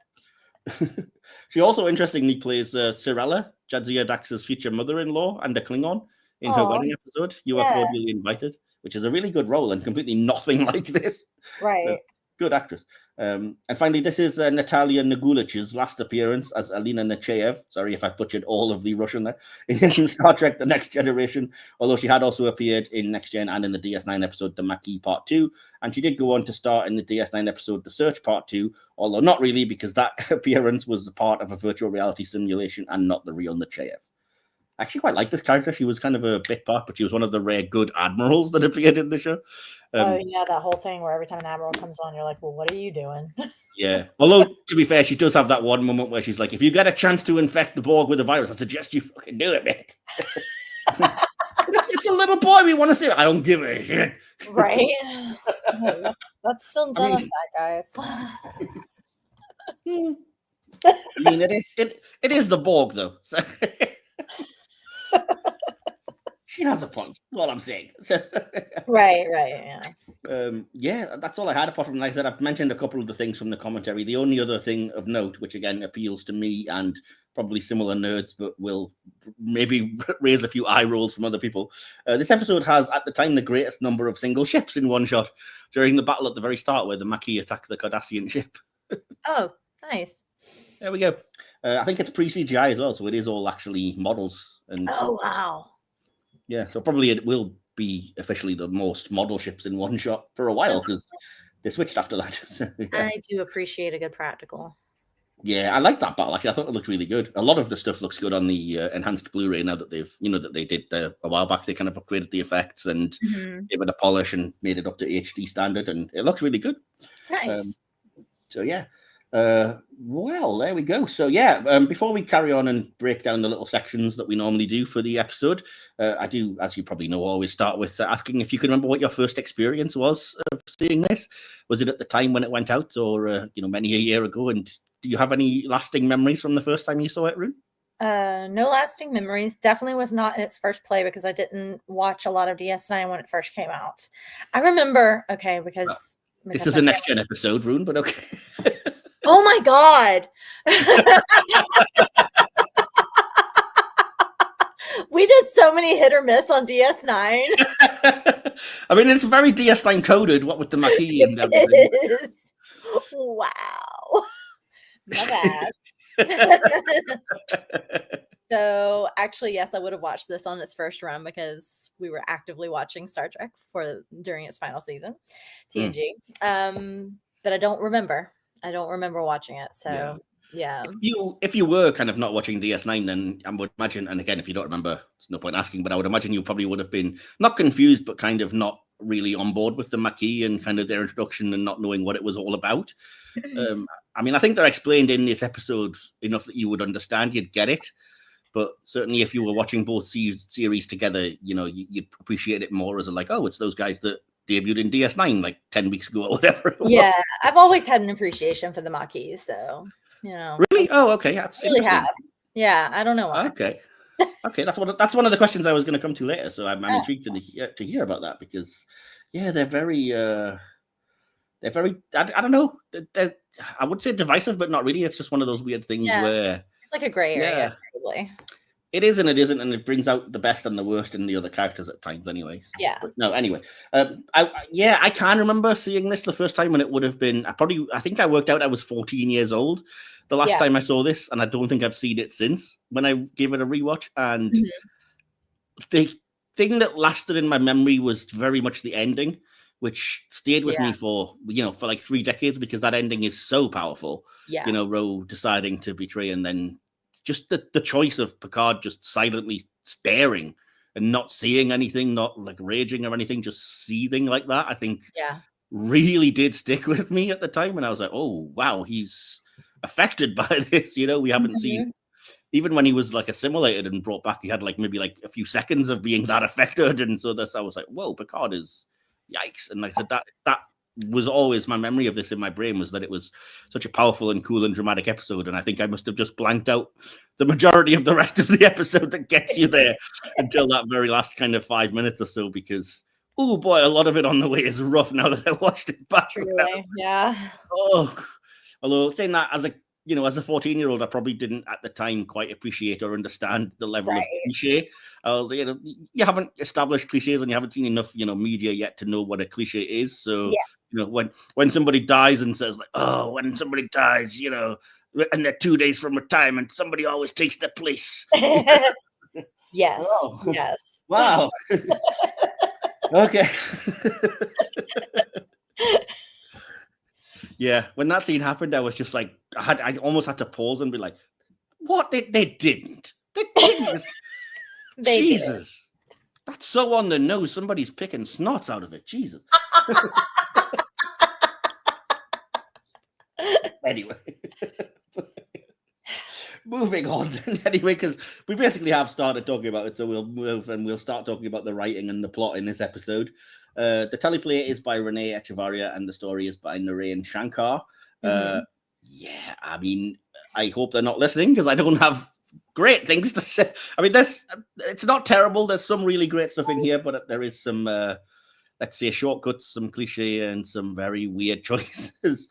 She also interestingly plays Cirella, Jadzia Dax's future mother-in-law, and a Klingon in her wedding episode. You are cordially invited, which is a really good role and completely nothing like this. Right. So, good actress. And finally, this is Natalia Nagulich's last appearance as Alina Nechayev. Sorry if I butchered all of the Russian there. In Star Trek The Next Generation, although she had also appeared in Next Gen and in the DS9 episode The Maquis Part 2. And she did go on to star in the DS9 episode The Search Part 2, although not really, because that appearance was a part of a virtual reality simulation and not the real Nechayev. I actually quite like this character. She was kind of a bit part, but she was one of the rare good admirals that appeared in the show. Yeah, that whole thing where every time an admiral comes on, you're like, well, what are you doing? Yeah. Although, to be fair, she does have that one moment where she's like, if you get a chance to infect the Borg with a virus, I suggest you fucking do it, mate. It's a little boy. We want to say, I don't give a shit. Right? That's still genocide, guys. I mean, it is the Borg, though. So she has a point. What I'm saying. Right. Yeah. Yeah, that's all I had. Apart from, like I said, I've mentioned a couple of the things from the commentary. The only other thing of note, which again appeals to me and probably similar nerds, but will maybe raise a few eye rolls from other people. This episode has, at the time, the greatest number of single ships in one shot during the battle at the very start, where the Maquis attack the Cardassian ship. Oh, nice. There we go. I think it's pre-CGI as well, so it is all actually models. And oh, wow. Yeah, so probably it will be officially the most model ships in one shot for a while, because they switched after that. So, yeah. I do appreciate a good practical. Yeah, I like that battle. Actually, I thought it looked really good. A lot of the stuff looks good on the enhanced Blu-ray now that they've, that they did a while back. They kind of upgraded the effects and gave it a polish and made it up to HD standard, and it looks really good. Nice. So yeah. Well, there we go. So yeah, before we carry on and break down the little sections that we normally do for the episode, I do, as you probably know, always start with asking if you can remember what your first experience was of seeing this. Was it at the time when it went out, or many a year ago? And do you have any lasting memories from the first time you saw it, Rune? No lasting memories. Definitely was not in its first play, because I didn't watch a lot of DS9 when it first came out. I remember, because this is a Next Gen episode, Rune, but okay. Oh my God. We did so many hit or miss on DS9. I mean, it's very DS9 coded, what with the Maquis and everything. It is. Wow. My bad. So actually, yes, I would have watched this on its first run because we were actively watching Star Trek during its final season, TNG. But I don't remember. I don't remember watching it. So yeah. If you were kind of not watching DS9, then I would imagine, and again, if you don't remember, there's no point asking, but I would imagine you probably would have been not confused, but kind of not really on board with the Maquis and kind of their introduction and not knowing what it was all about. I mean, I think they're explained in this episode enough that you would understand, you'd get it. But certainly if you were watching both series together, you know, you'd appreciate it more as like, oh, it's those guys that debuted in DS9 like 10 weeks ago or whatever. Yeah, I've always had an appreciation for the Maquis, so, you know. Really? Oh, okay. That's really have. Yeah, I don't know why. Okay. Okay, that's one of the questions I was going to come to later. So I'm intrigued to hear about that because, yeah, they're very, I don't know. I would say divisive, but not really. It's just one of those weird things where it's like a gray area, probably. It is and it isn't, and it brings out the best and the worst in the other characters at times, anyway. So, yeah. No, anyway, I can remember seeing this the first time when it would have been. I think I worked out I was 14 years old the last time I saw this, and I don't think I've seen it since when I gave it a rewatch. And the thing that lasted in my memory was very much the ending, which stayed with me for like 3 decades because that ending is so powerful. Yeah. You know, Ro deciding to betray and then just the choice of Picard just silently staring and not seeing anything, not like raging or anything, just seething like that, I think really did stick with me at the time. And I was like, oh, wow, he's affected by this. You know, we haven't seen, even when he was like assimilated and brought back, he had like maybe like a few seconds of being that affected. And so I was like, whoa, Picard is yikes. And like I said, that was always my memory of this in my brain, was that it was such a powerful and cool and dramatic episode. And I think I must have just blanked out the majority of the rest of the episode that gets you there until that very last kind of 5 minutes or so, because, oh boy, a lot of it on the way is rough now that I watched it back. Truly, yeah. Oh, although saying that as a 14-year-old, I probably didn't at the time quite appreciate or understand the level of cliche. I was, you haven't established cliches and you haven't seen enough, media yet to know what a cliche is. So, when somebody dies and says like, oh, when somebody dies, and they're 2 days from retirement, somebody always takes their place. Yes. Oh. Yes. Wow. Okay. Yeah, when that scene happened, I was just like, I almost had to pause and be like, what? They didn't. They didn't. Jesus. Did. That's so on the nose. Somebody's picking snots out of it. Jesus. Anyway. Moving on. Anyway, because we basically have started talking about it, so we'll move and we'll start talking about the writing and the plot in this episode. The teleplay is by Renee Echevarria and the story is by Narayan Shankar. Yeah, I mean, I hope they're not listening because I don't have great things to say. I mean, it's not terrible. There's some really great stuff in here, but there is some, let's say, shortcuts, some cliche, and some very weird choices.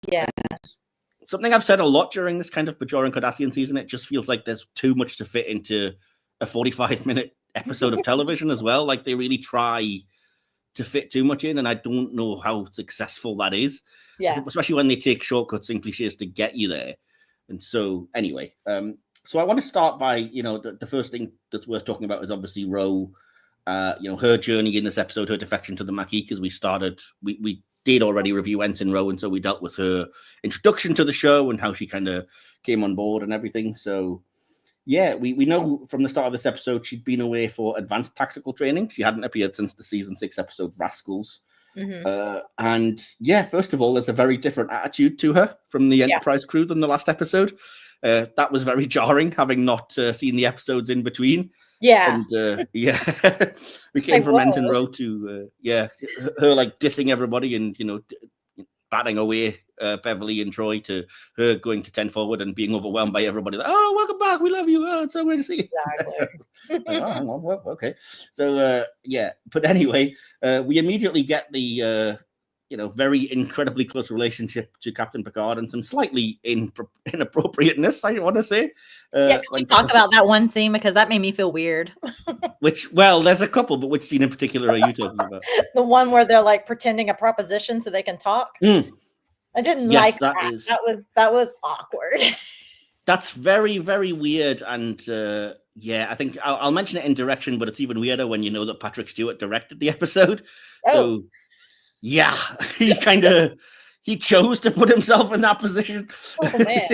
Yeah. And something I've said a lot during this kind of Bajoran Cardassian season, it just feels like there's too much to fit into a 45-minute episode of television as well. Like, they really try to fit too much in, and I don't know how successful that is. Yeah. Especially when they take shortcuts and cliches to get you there. And so, anyway, so I want to start by, the first thing that's worth talking about is obviously Ro, her journey in this episode, her defection to the Maquis, because we did already review Ensign Ro, and so we dealt with her introduction to the show and how she kind of came on board and everything. So, yeah, we know from the start of this episode she'd been away for advanced tactical training. She hadn't appeared since the season 6 episode Rascals. And yeah, first of all, there's a very different attitude to her from the Enterprise crew than the last episode. That was very jarring, having not seen the episodes in between. Yeah. And we came from Ensign Ro to her like dissing everybody and batting away Beverly and Troy, to her going to 10 forward and being overwhelmed by everybody. Like, oh, welcome back. We love you. Oh, it's so great to see you. Exactly. Hang on. Okay. So, but anyway, we immediately get the very incredibly close relationship to Captain Picard and some slightly inappropriateness, I want to say. Can we talk about that one scene? Because that made me feel weird. There's a couple, but which scene in particular are you talking about? The one where they're like pretending a proposition so they can talk. I didn't like that. That was awkward. That's very, very weird. And I think I'll mention it in direction, but it's even weirder when you know that Patrick Stewart directed the episode. Oh. So yeah, he chose to put himself in that position. Oh, man.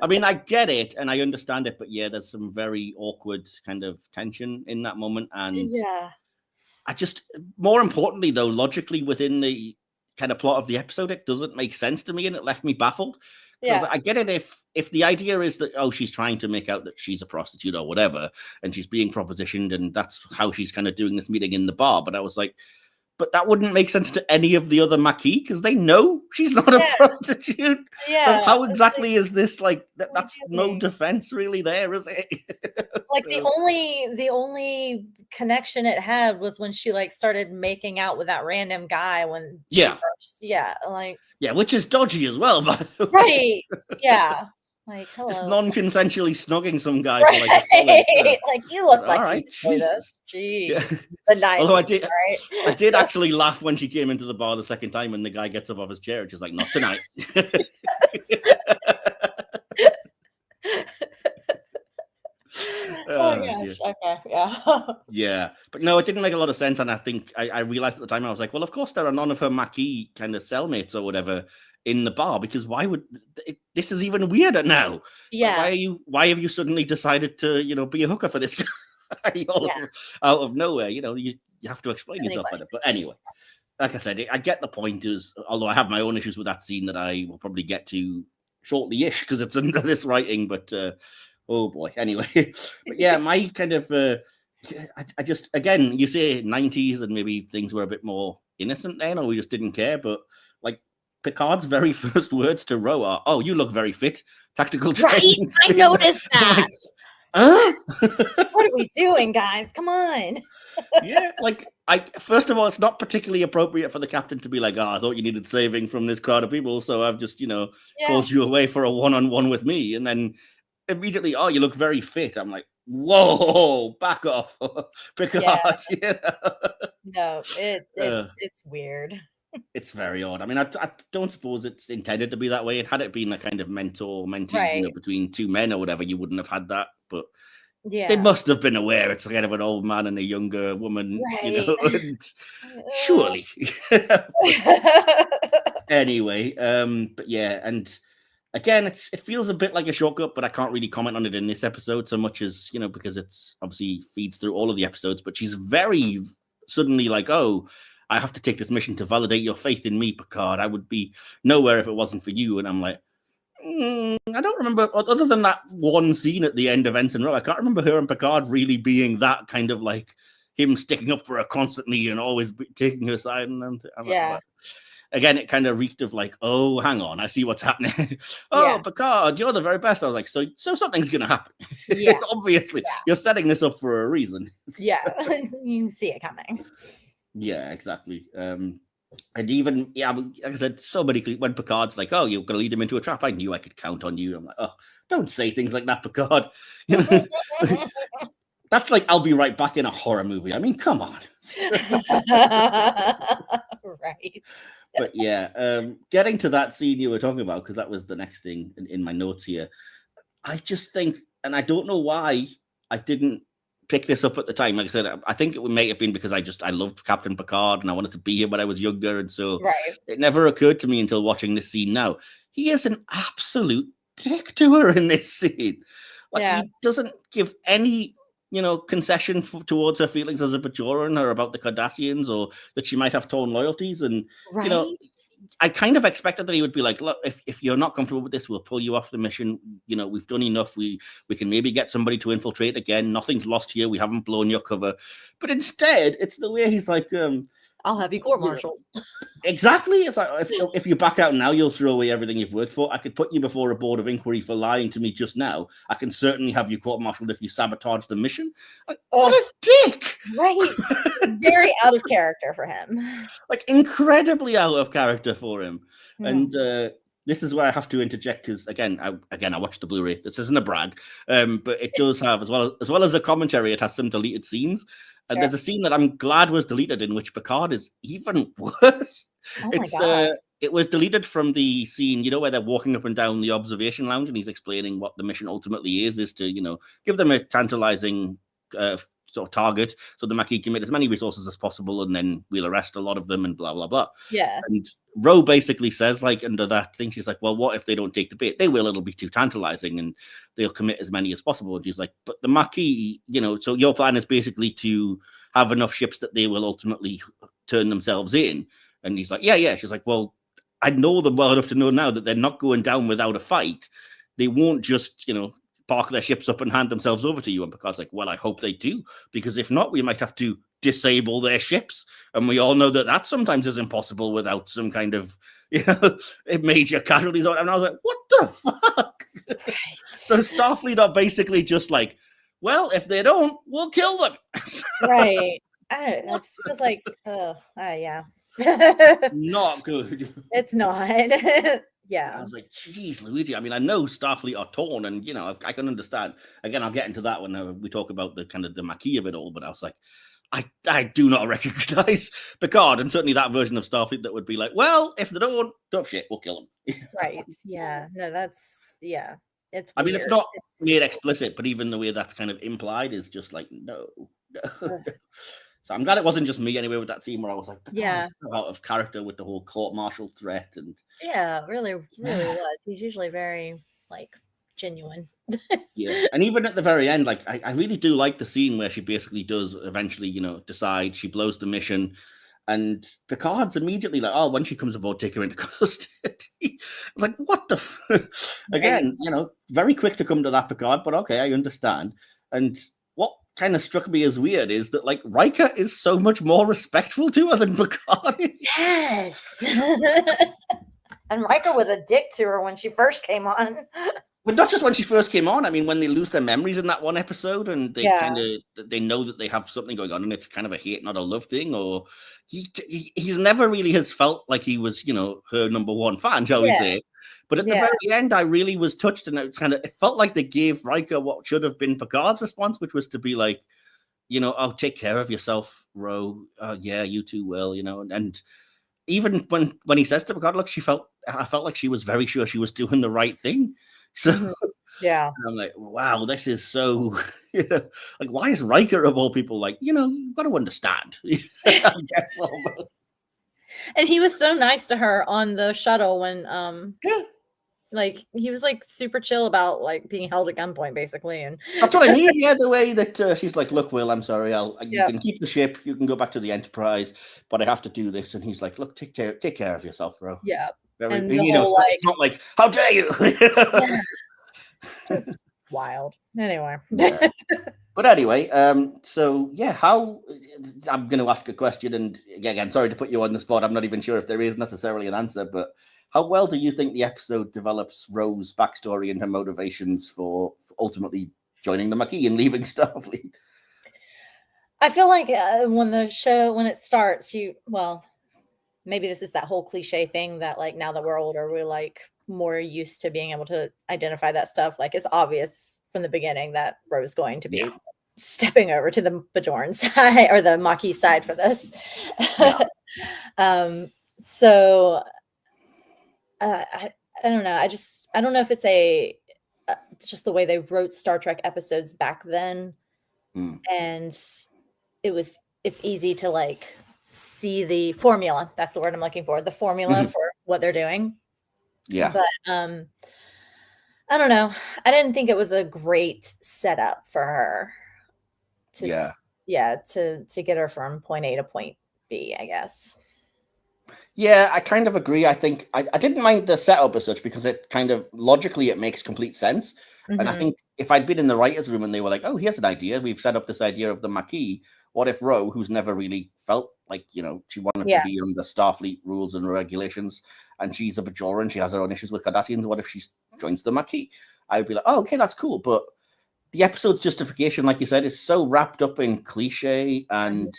I mean, I get it and I understand it, but yeah, there's some very awkward kind of tension in that moment. And I just, more importantly though, logically within the kind of plot of the episode, it doesn't make sense to me and it left me baffled. Yeah. I get it if the idea is that, she's trying to make out that she's a prostitute or whatever, and she's being propositioned, and that's how she's kind of doing this meeting in the bar. But I was like, but that wouldn't make sense to any of the other Maquis because they know she's not a prostitute. Yeah. So how exactly is this like? That's no defense really there, is it? Like the only connection it had was when she like started making out with that random guy when which is dodgy as well, by the way. Right. Yeah. Like, hello. Just non-consensually snogging some guy. Right. For like a solid, like you look like all right, Jesus. Jeez. Yeah. The 90s, although right? I did actually laugh when she came into the bar the second time and the guy gets up off his chair and she's like, not tonight. Oh gosh. Okay. Yeah. Yeah. But no, it didn't make a lot of sense. And I think I realized at the time, I was like, well, of course there are none of her Maquis kind of cellmates or whatever in the bar, because why would this is even weirder now? Yeah. Why have you suddenly decided to be a hooker for this guy out of nowhere? You have to explain yourself better. But anyway, like I said, I get the point. Although I have my own issues with that scene that I will probably get to shortly-ish because it's under this writing. But oh boy. Anyway, but yeah, my kind of I just, again, you say 90s and maybe things were a bit more innocent then, or we just didn't care. But like, Picard's very first words to Ro are, "Oh, you look very fit. Tactical training." Right, I noticed that. Like, what are we doing, guys? Come on. Yeah, like first of all, it's not particularly appropriate for the captain to be like, "I thought you needed saving from this crowd of people, so I've just, called you away for a one-on-one with me," and then immediately, "Oh, you look very fit." I'm like, whoa, back off, Picard. Yeah. No, it's weird. It's very odd. I mean, I don't suppose it's intended to be that way. And had it been a kind of mentor-mentee, between two men or whatever, you wouldn't have had that. But they must have been aware it's kind of an old man and a younger woman, and surely. Anyway, but yeah, and again, it feels a bit like a shortcut, but I can't really comment on it in this episode so much as, because it's obviously feeds through all of the episodes. But she's very suddenly like, "Oh, I have to take this mission to validate your faith in me, Picard. I would be nowhere if it wasn't for you." And I'm like, I don't remember, other than that one scene at the end of Ensign Ro, I can't remember her and Picard really being that kind of like him sticking up for her constantly and always taking her side. And I'm like, again, it kind of reeked of like, oh, hang on, I see what's happening. Picard, you're the very best. I was like, so something's going to happen. Yeah. Obviously, you're setting this up for a reason. Yeah, you can see it coming. Yeah, exactly. And even, like I said, when Picard's like, "Oh, you're going to lead him into a trap. I knew I could count on you." I'm like, oh, don't say things like that, Picard. That's like, I'll be right back in a horror movie. I mean, come on. Right. But yeah, getting to that scene you were talking about, because that was the next thing in my notes here. I just think, and I don't know why I didn't pick this up at the time. Like I said, I think it may have been because I loved Captain Picard and I wanted to be here when I was younger, and so it never occurred to me until watching this scene now. He is an absolute dick to her in this scene. Like, he doesn't give any concession towards her feelings as a Bajoran or about the Cardassians, or that she might have torn loyalties. And I kind of expected that he would be like, "Look, if you're not comfortable with this, we'll pull you off the mission. We've done enough. We can maybe get somebody to infiltrate again. Nothing's lost here. We haven't blown your cover." But instead, it's the way he's like, I'll have you court-martialed. Exactly. It's like if you back out now, you'll throw away everything you've worked for. I could put you before a board of inquiry for lying to me just now. I can certainly have you court-martialed if you sabotage the mission. Like, what a dick! Right. Very out of character for him. Like, incredibly out of character for him. Yeah. And this is where I have to interject because again, I watched the Blu-ray. This isn't a brag, but it does have as well as the commentary. It has some deleted scenes. And there's a scene that I'm glad was deleted in which Picard is even worse. Oh my God. It was deleted from the scene, where they're walking up and down the observation lounge and he's explaining what the mission ultimately is to, give them a tantalizing sort of target so the Maquis can get as many resources as possible and then we'll arrest a lot of them and blah, blah, blah. Yeah. And Ro basically says, like, under that thing, she's like, well, what if they don't take the bait? They will, it'll be too tantalizing and they'll commit as many as possible. And she's like, but the Maquis, so your plan is basically to have enough ships that they will ultimately turn themselves in. And he's like, yeah. She's like, well, I know them well enough to know now that they're not going down without a fight. They won't just, park their ships up and hand themselves over to you. And Picard's like, well, I hope they do, because if not, we might have to disable their ships. And we all know that sometimes is impossible without some kind of, major casualties. And I was like, what the fuck? Right. So Starfleet are basically just like, well, if they don't, we'll kill them. Right. That's just like, yeah. Not good. It's not. Yeah. I was like, geez, Luigi. I mean, I know Starfleet are torn, and I can understand. Again, I'll get into that when we talk about the kind of the Maquis of it all. But I was like, I do not recognize Picard, and certainly that version of Starfleet that would be like, well, if they don't, tough shit, we'll kill them. Right. Yeah. No, that's It's. Weird. I mean, it's not made explicit, but even the way that's kind of implied is just like, no. So I'm glad it wasn't just me anyway with that scene where I was like, yeah, so out of character with the whole court-martial threat. And yeah, really was. He's usually very genuine. Yeah, and even at the very end, I really do like the scene where she basically does eventually, decide she blows the mission, and Picard's immediately like, oh, when she comes aboard, take her into custody. Like, what the? Again, very quick to come to that, Picard, but okay, I understand. And what kind of struck me as weird is that Riker is so much more respectful to her than Picard is. Yes. And Riker was a dick to her when she first came on. But not just when she first came on. I mean, when they lose their memories in that one episode and they they know that they have something going on and it's kind of a hate, not a love thing, or he's never really has felt like he was, her number one fan, shall we say. But at the very end, I really was touched, and it felt like they gave Riker what should have been Picard's response, which was to be like, oh, take care of yourself, Ro. Yeah, you too will, and even when he says to Picard, look, I felt like she was very sure she was doing the right thing. So yeah, I'm like, wow, this is so, why is Riker of all people like, you've got to understand. I guess so, but... And he was so nice to her on the shuttle when he was super chill about being held at gunpoint basically, and that's what I mean. Yeah, the way that she's like, look, Will, I'm sorry, you can keep the ship, you can go back to the Enterprise, but I have to do this. And he's like, look, take care of yourself, bro. Yeah. And it's not like, how dare you? It's wild. Anyway. Yeah. But anyway, so yeah, how I'm going to ask a question, and again, sorry to put you on the spot. I'm not even sure if there is necessarily an answer, but how well do you think the episode develops Ro's backstory and her motivations for ultimately joining the Maquis and leaving Starfleet? I feel like when it starts, maybe this is that whole cliche thing that now that we're older, we're more used to being able to identify that stuff. It's obvious from the beginning that Ro's going to be stepping over to the Bajoran side or the Maquis side for this. Yeah. So I don't know. I don't know if it's just the way they wrote Star Trek episodes back then. And it's easy to see the formula. That's the word I'm looking for. The formula for what they're doing. Yeah. But I don't know. I didn't think it was a great setup for her to get her from point A to point B, I guess. Yeah, I kind of agree. I think I didn't mind the setup as such because it kind of logically it makes complete sense. Mm-hmm. And I think if I'd been in the writer's room and they were like, oh, here's an idea. We've set up this idea of the Maquis. What if Ro, who's never really felt like, you know, she wanted Yeah. to be under Starfleet rules and regulations, and she's a Bajoran, she has her own issues with Cardassians. What if she joins the Maquis? I would be like, oh, okay, that's cool. But the episode's justification, like you said, is so wrapped up in cliche, and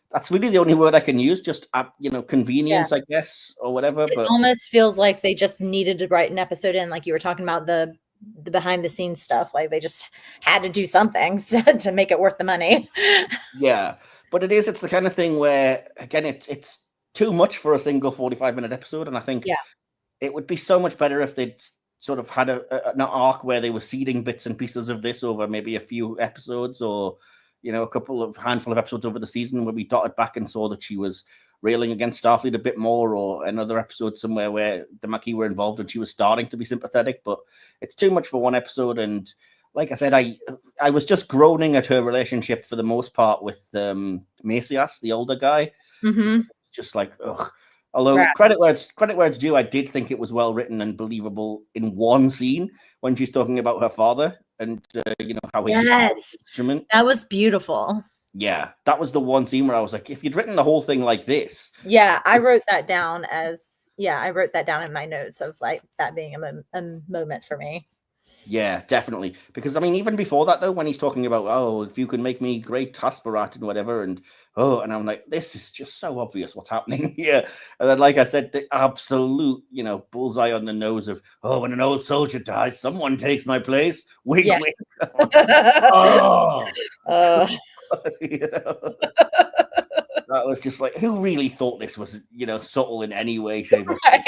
that's really the only word I can use. Just you know, convenience, I guess, or whatever. It But almost feels like they just needed to write an episode in, like you were talking about the behind the scenes stuff. Like they just had to do something to make it worth the money. yeah, but it's the kind of thing where, again, it's too much for a single 45-minute episode, and I think it would be so much better if they'd sort of had an arc where they were seeding bits and pieces of this over maybe a few episodes, or, you know, handful of episodes over the season, where we dotted back and saw that she was railing against Starfleet a bit more, or another episode somewhere where the Maquis were involved and she was starting to be sympathetic. But it's too much for one episode, and like I said, I was just groaning at her relationship for the most part with Macias, the older guy. Just like, ugh. Although credit where it's due, I did think it was well written and believable in one scene when she's talking about her father and you know, how he used the instrument. That was beautiful. Yeah, that was the one scene where I was like, if you'd written the whole thing like this. Yeah, I wrote that down in my notes of like that being a moment for me. Yeah, definitely. Because, I mean, even before that, though, when he's talking about, oh, if you can make me great Hasperat and whatever, and I'm like, this is just so obvious what's happening here. And then, like I said, the absolute, you know, bullseye on the nose of, oh, when an old soldier dies, someone takes my place. Wink, wink. Oh. You know? That was just like, who really thought this was, you know, subtle in any way, shape, or form?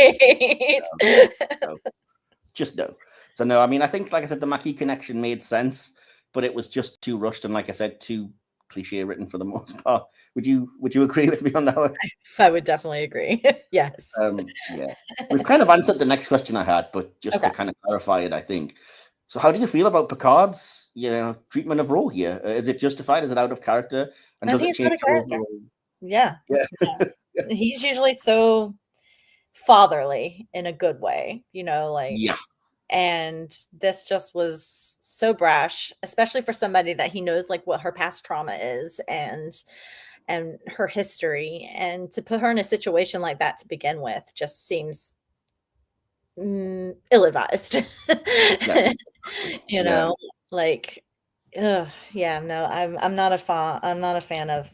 Just no. So no, I mean, I think, like I said, the Maquis connection made sense, but it was just too rushed and, like I said, too cliche written for the most part. Would you agree with me on that one? I would definitely agree. Yes. Yeah, we've kind of answered the next question I had, but just to kind of clarify it, I think. So, how do you feel about Picard's, you know, treatment of Ro here? Is it justified? Is it out of character? And does it change? Yeah. He's usually so fatherly in a good way, you know, like and this just was so brash, especially for somebody that he knows like what her past trauma is and her history, and to put her in a situation like that to begin with just seems ill-advised. You know, like no, I'm not a fan of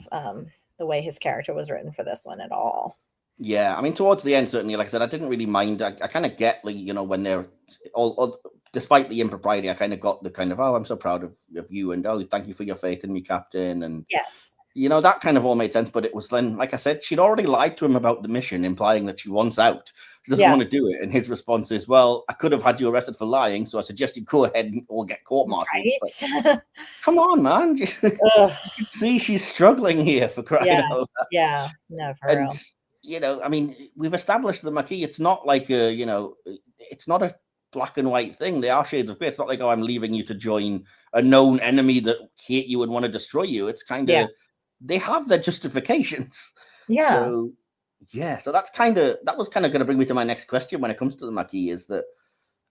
the way his character was written for this one at all. Yeah, I mean, towards the end, certainly, like I said, I didn't really mind. I kind of get, like, you know, when they're all despite the impropriety, I kind of got the kind of, oh, I'm so proud of you, and oh, thank you for your faith in me, Captain, and you know, that kind of all made sense. But it was then, like I said, she'd already lied to him about the mission, implying that she wants out. She doesn't want to do it, and his response is, well, I could have had you arrested for lying, so I suggest you go ahead or get court-martialed. Like, come on, man. You can see she's struggling here, for crying out loud. Yeah, no, for real. You know, I mean, we've established the Maquis. It's not like a, you know, it's not a black and white thing. They are shades of gray. It's not like, oh, I'm leaving you to join a known enemy that hate you and want to destroy you. It's kind of, they have their justifications. Yeah. So, so that was kind of going to bring me to my next question when it comes to the Maquis, is that,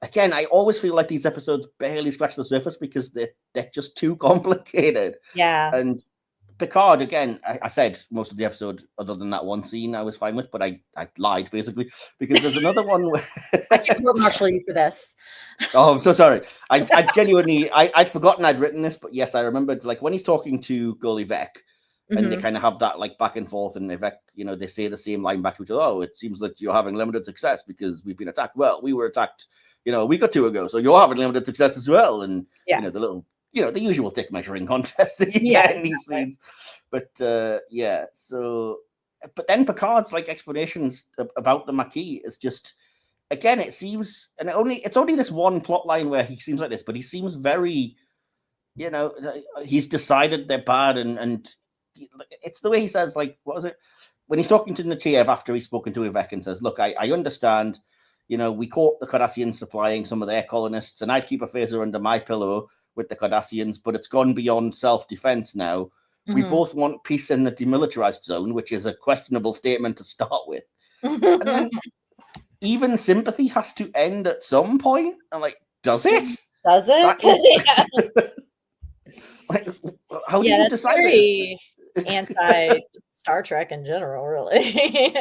again, I always feel like these episodes barely scratch the surface because they're just too complicated. Yeah. And Picard, again, I said most of the episode, other than that one scene, I was fine with, but I lied, basically, because there's another one where... I can court-martial you for this. Oh, I'm so sorry. I genuinely, I'd forgotten I'd written this, but yes, I remembered, like, when he's talking to Gully Vec, and they kind of have that, like, back and forth, and Vec, you know, they say the same line back to each other, oh, it seems like you're having limited success because we've been attacked. Well, we were attacked, you know, a week or two ago, so you're having limited success as well. And, you know, the little... You know, the usual dick measuring contest that you get in these scenes. But so, but then Picard's like explanations about the Maquis is just, again, it seems, and it's only this one plot line where he seems like this, but he seems very, you know, he's decided they're bad, and it's the way he says, like, what was it? When he's talking to Nechayev after he's spoken to Ivek and says, look, I understand, you know, we caught the Cardassians supplying some of their colonists, and I'd keep a phaser under my pillow with the Cardassians, but it's gone beyond self-defense now. We both want peace in the demilitarized zone, which is a questionable statement to start with. And then even sympathy has to end at some point. I'm like, does it? Does it? Like, how do you decide this? Anti Star Trek in general, really.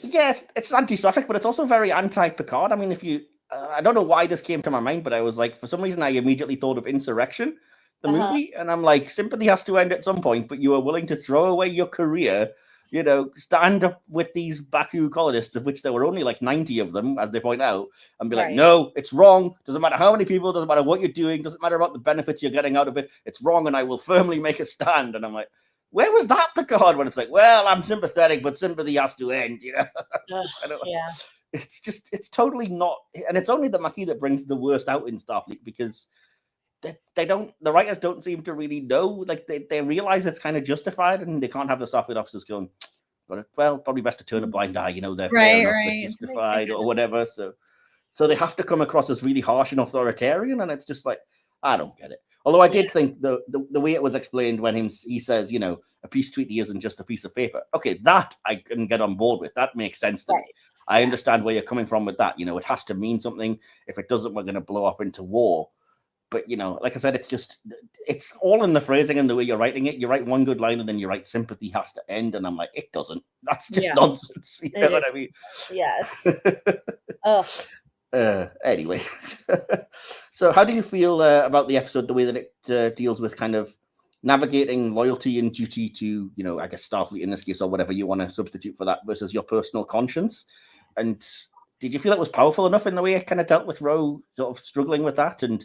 Yes, it's anti-Star Trek, but it's also very anti-Picard. I mean, if you, I don't know why this came to my mind, but I was like, for some reason, I immediately thought of Insurrection, the movie, and I'm like, sympathy has to end at some point, but you are willing to throw away your career, you know, stand up with these Baku colonists, of which there were only like 90 of them, as they point out, and be like, no, it's wrong. Doesn't matter how many people, doesn't matter what you're doing, doesn't matter about the benefits you're getting out of it. It's wrong, and I will firmly make a stand. And I'm like, where was that Picard when it's like, well, I'm sympathetic, but sympathy has to end, you know? Yeah. It's just, it's totally not, and it's only the Maquis that brings the worst out in Starfleet, because they don't, the writers don't seem to really know, like they realize it's kind of justified, and they can't have the Starfleet officers going, well, probably best to turn a blind eye, you know, they're fair enough, they're justified or whatever. So they have to come across as really harsh and authoritarian, and it's just like, I don't get it. Although I did think the way it was explained when he says, you know, a peace treaty isn't just a piece of paper. Okay, that I can get on board with. That makes sense to me. I understand where you're coming from with that. You know, it has to mean something. If it doesn't, we're going to blow up into war. But, you know, like I said, it's all in the phrasing and the way you're writing it. You write one good line and then you write sympathy has to end. And I'm like, it doesn't. That's just nonsense. You know what I mean? Yes. Anyway, so how do you feel about the episode, the way that it deals with kind of navigating loyalty and duty to, you know, I guess Starfleet in this case, or whatever you want to substitute for that, versus your personal conscience? And did you feel it was powerful enough in the way it kind of dealt with Ro sort of struggling with that? And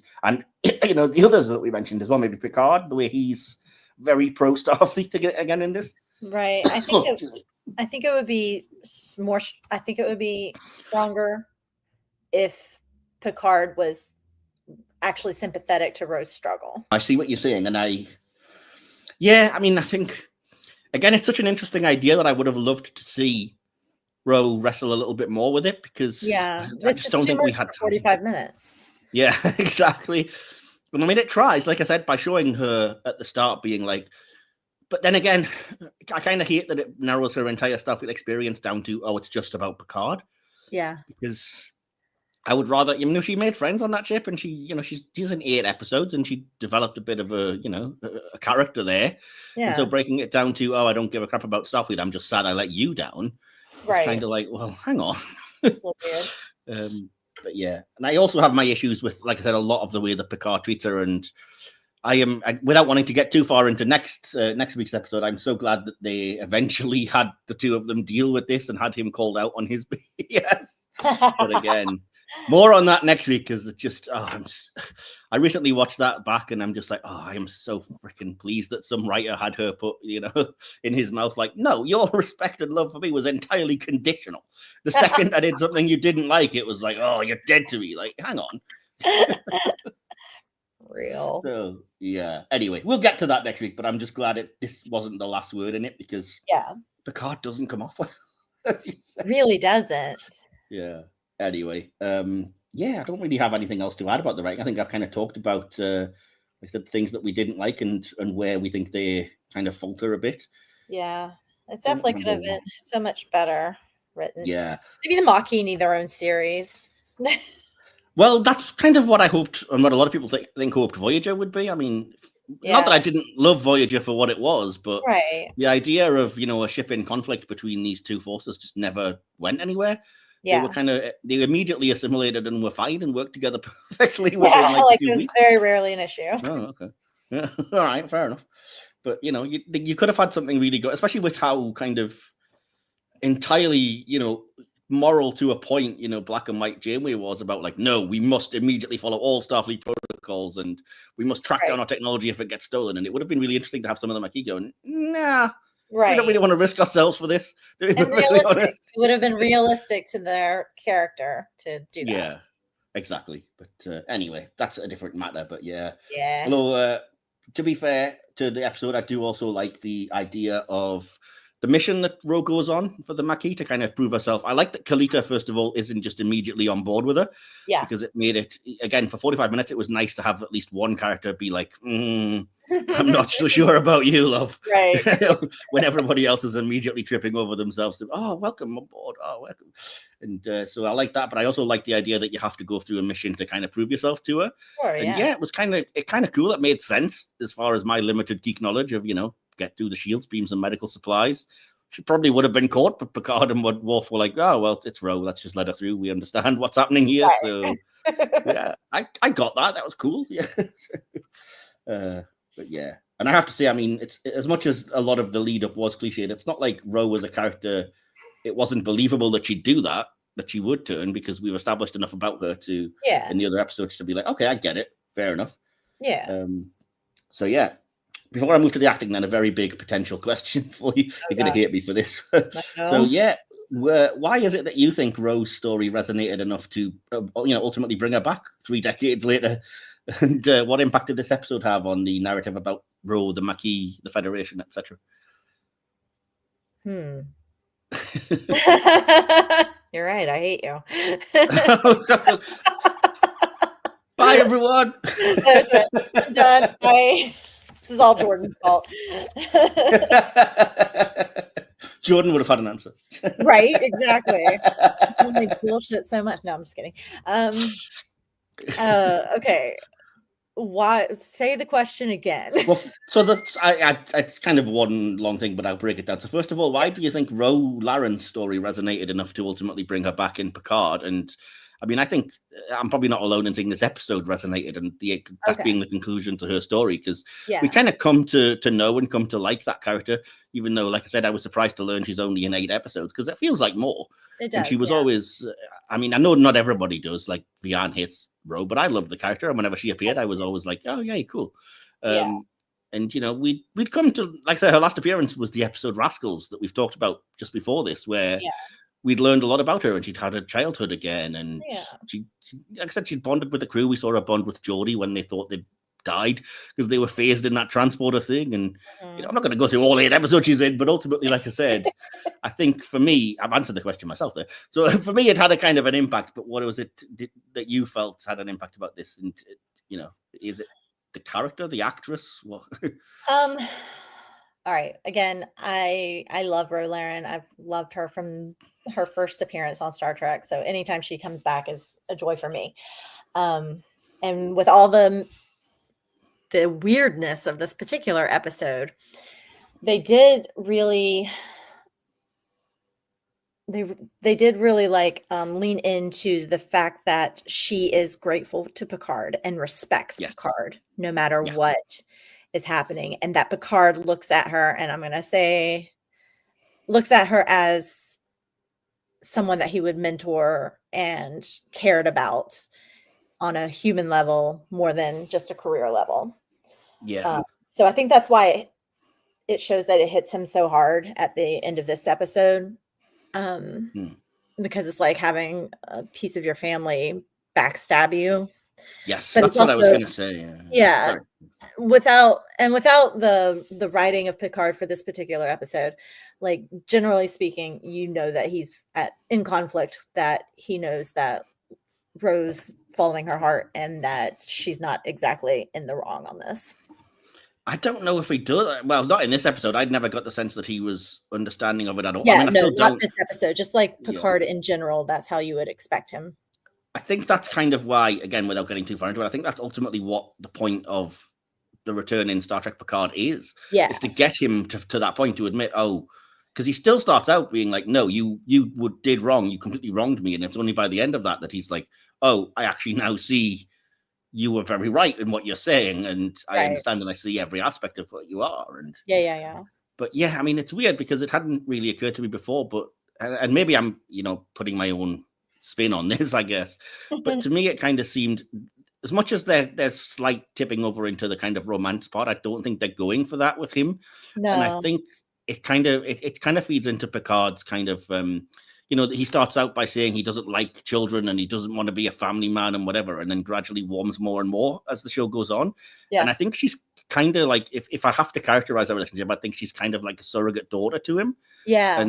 you know, the others that we mentioned as well, maybe Picard, the way he's very pro Starfleet to get again in this. Right. I think it would be more. I think it would be stronger if Picard was actually sympathetic to Ro's struggle. I see what you're saying, and I mean, I think again, it's such an interesting idea that I would have loved to see Ro wrestle a little bit more with it, because I just don't think we had 45 minutes. Yeah, exactly. And I mean, it tries, like I said, by showing her at the start being like, but then again, I kind of hate that it narrows her entire Starfleet experience down to, oh, it's just about Picard. Yeah. Because I would rather, you know, she made friends on that ship, and she, you know, she's in 8 episodes, and she developed a bit of a, you know, a character there. Yeah. And so breaking it down to, oh, I don't give a crap about Starfleet, I'm just sad I let you down. It's kind of like, well, hang on. A little weird. But yeah, and I also have my issues with, like I said, a lot of the way that Picard treats her, and without wanting to get too far into next week's episode, I'm so glad that they eventually had the two of them deal with this and had him called out on his BS. But again, more on that next week, because it just, I recently watched that back, and I'm just like, I am so freaking pleased that some writer had her put, you know, in his mouth, like, no, your respect and love for me was entirely conditional. The second I did something you didn't like, it was like, oh, you're dead to me. Like, hang on. Real. So yeah. Anyway, we'll get to that next week, but I'm just glad this wasn't the last word in it, because Picard doesn't come off well. Really doesn't. Yeah. Anyway, I don't really have anything else to add about the writing. I think I've kind of talked about, like I said, things that we didn't like and where we think they kind of falter a bit. Yeah, it definitely could have been so much better written. Yeah. Maybe the Maquis need their own series. Well, that's kind of what I hoped, and what a lot of people think hoped Voyager would be. I mean, not that I didn't love Voyager for what it was, but the idea of, you know, a ship in conflict between these two forces just never went anywhere. Yeah. They immediately assimilated and were fine and worked together perfectly. Like it was very rarely an issue. Oh, okay. Yeah. All right, fair enough. But, you know, you could have had something really good, especially with how kind of entirely, you know, moral to a point, you know, black and white Janeway was about, like, no, we must immediately follow all Starfleet protocols, and we must track down our technology if it gets stolen. And it would have been really interesting to have some of the Maquis going, nah. We don't really want to risk ourselves for this. It would have been realistic to their character to do that. Yeah, exactly. But anyway, that's a different matter. But yeah. Yeah. Although, to be fair to the episode, I do also like the idea of the mission that Ro goes on for the Maquis to kind of prove herself. I like that Kalita, first of all, isn't just immediately on board with her. Yeah. Because it made it, again, for 45 minutes, it was nice to have at least one character be like, I'm not so sure about you, love. Right. When everybody else is immediately tripping over themselves to, welcome on board. Oh, welcome. And so I like that. But I also like the idea that you have to go through a mission to kind of prove yourself to her. Sure, and it was kind of cool. It made sense as far as my limited geek knowledge of, you know, get through the shields, beams, and medical supplies. She probably would have been caught, but Picard and Worf were like, oh, well, it's Ro. Let's just let her through. We understand what's happening here. Right. So, yeah, I got that. That was cool. Yeah. But yeah. And I have to say, I mean, it's as much as a lot of the lead up was cliched, it's not like Ro was a character. It wasn't believable that she'd do that she would turn, because we've established enough about her to, in the other episodes, to be like, okay, I get it. Fair enough. Yeah. So, yeah. Before I move to the acting, then, a very big potential question for you. You're going to hate me for this. So, yeah, why is it that you think Ro's story resonated enough to, ultimately bring her back 3 decades later? And what impact did this episode have on the narrative about Ro, the Maquis, the Federation, etc.? You're right. I hate you. Bye, everyone. That's it. I'm done. Bye. This is all Jordan's fault. Jordan would have had an answer. Right, exactly. I like bullshit so much. No, I'm just kidding. Okay. Why? Say the question again. Well, so that's it's kind of one long thing, but I'll break it down. So first of all, why do you think Laren's story resonated enough to ultimately bring her back in Picard? And I mean, I think I'm probably not alone in saying this episode resonated, and that being the conclusion to her story, because we kind of come to know and come to like that character, even though, like I said, I was surprised to learn she's only in 8 episodes, because it feels like more. It does, and she was always, I mean, I know not everybody does, like Vian hates Ro, but I love the character, and whenever she appeared, I was always like, oh, yeah, cool. And, we'd come to, like I said, her last appearance was the episode Rascals that we've talked about just before this, where we'd learned a lot about her, and she'd had her childhood again. And she, like I said, she'd bonded with the crew. We saw her bond with Geordi when they thought they'd died because they were phased in that transporter thing. And I'm not going to go through all 8 episodes she's in, but ultimately, like I said, I think for me, I've answered the question myself there. So for me, it had a kind of an impact. But what was it that you felt had an impact about this? And is it the character, the actress? What? All right. Again, I love Ro Laren. I've loved her from her first appearance on Star Trek. So anytime she comes back is a joy for me. And with all the weirdness of this particular episode, they did really lean into the fact that she is grateful to Picard and respects Picard no matter what is happening, and that Picard looks at her, and I'm going to say looks at her as someone that he would mentor and cared about on a human level more than just a career level. So I think that's why it shows that it hits him so hard at the end of this episode, because it's like having a piece of your family backstab you. Yes, that's what I was going to say. Yeah. Without the writing of Picard for this particular episode, like generally speaking, that he's in conflict, that he knows that Ro's following her heart and that she's not exactly in the wrong on this. I don't know if he does. Well, not in this episode. I'd never got the sense that he was understanding of it at all. Yeah, I mean, I still not don't. This episode. Just like Picard in general, that's how you would expect him. I think that's kind of why, again, without getting too far into it, I think that's ultimately what the point of the return in Star Trek Picard is. Yeah. It's to get him to that point to admit, because he still starts out being like, no, you did wrong. You completely wronged me. And it's only by the end of that he's like, oh, I actually now see you were very right in what you're saying. And I understand and I see every aspect of what you are. And But yeah, I mean, it's weird because it hadn't really occurred to me before, and maybe I'm, putting my own spin on this, I guess. But to me, it kind of seemed, as much as there's slight tipping over into the kind of romance part, I don't think they're going for that with him. No. And I think it kind of feeds into Picard's kind of, he starts out by saying he doesn't like children and he doesn't want to be a family man and whatever, and then gradually warms more and more as the show goes on. Yeah. And I think she's kind of like, if I have to characterize our relationship, I think she's kind of like a surrogate daughter to him. Yeah.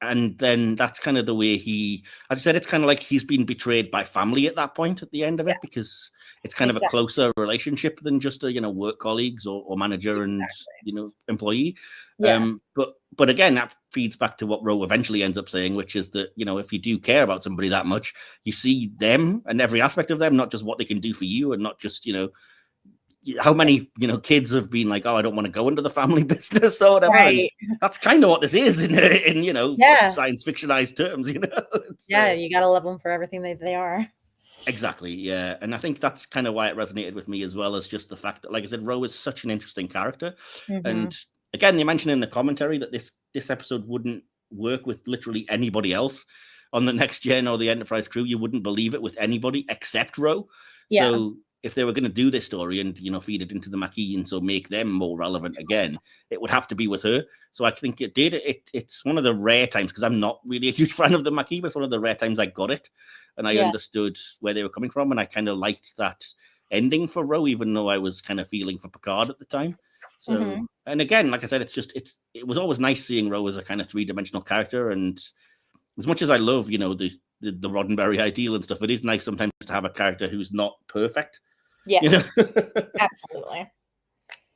And then that's kind of the way he, as I said, it's kind of like he's been betrayed by family at that point at the end of it, because it's kind of a closer relationship than just a, work colleagues or manager and, employee. Yeah. But again, that feeds back to what Ro eventually ends up saying, which is that, if you do care about somebody that much, you see them and every aspect of them, not just what they can do for you and not just, how many kids have been like, oh, I don't want to go into the family business or whatever. Right. And that's kind of what this is in Yeah. science fictionized terms. Yeah, you gotta love them for everything they are. Exactly, yeah. And I think that's kind of why it resonated with me, as well as just the fact that, like I said, Ro is such an interesting character. And again, they mentioned in the commentary that this episode wouldn't work with literally anybody else on the Next Gen or the Enterprise crew. You wouldn't believe it with anybody except Ro. Yeah. So if they were going to do this story and feed it into the Maquis and so make them more relevant again, it would have to be with her. So I think it did. It's one of the rare times, because I'm not really a huge fan of the Maquis, but it's one of the rare times I got it and I understood where they were coming from, and I kind of liked that ending for Ro, even though I was kind of feeling for Picard at the time. So and again, like I said, it was always nice seeing Ro as a kind of 3-dimensional character, and as much as I love the Roddenberry ideal and stuff, it is nice sometimes to have a character who's not perfect. Yeah, absolutely.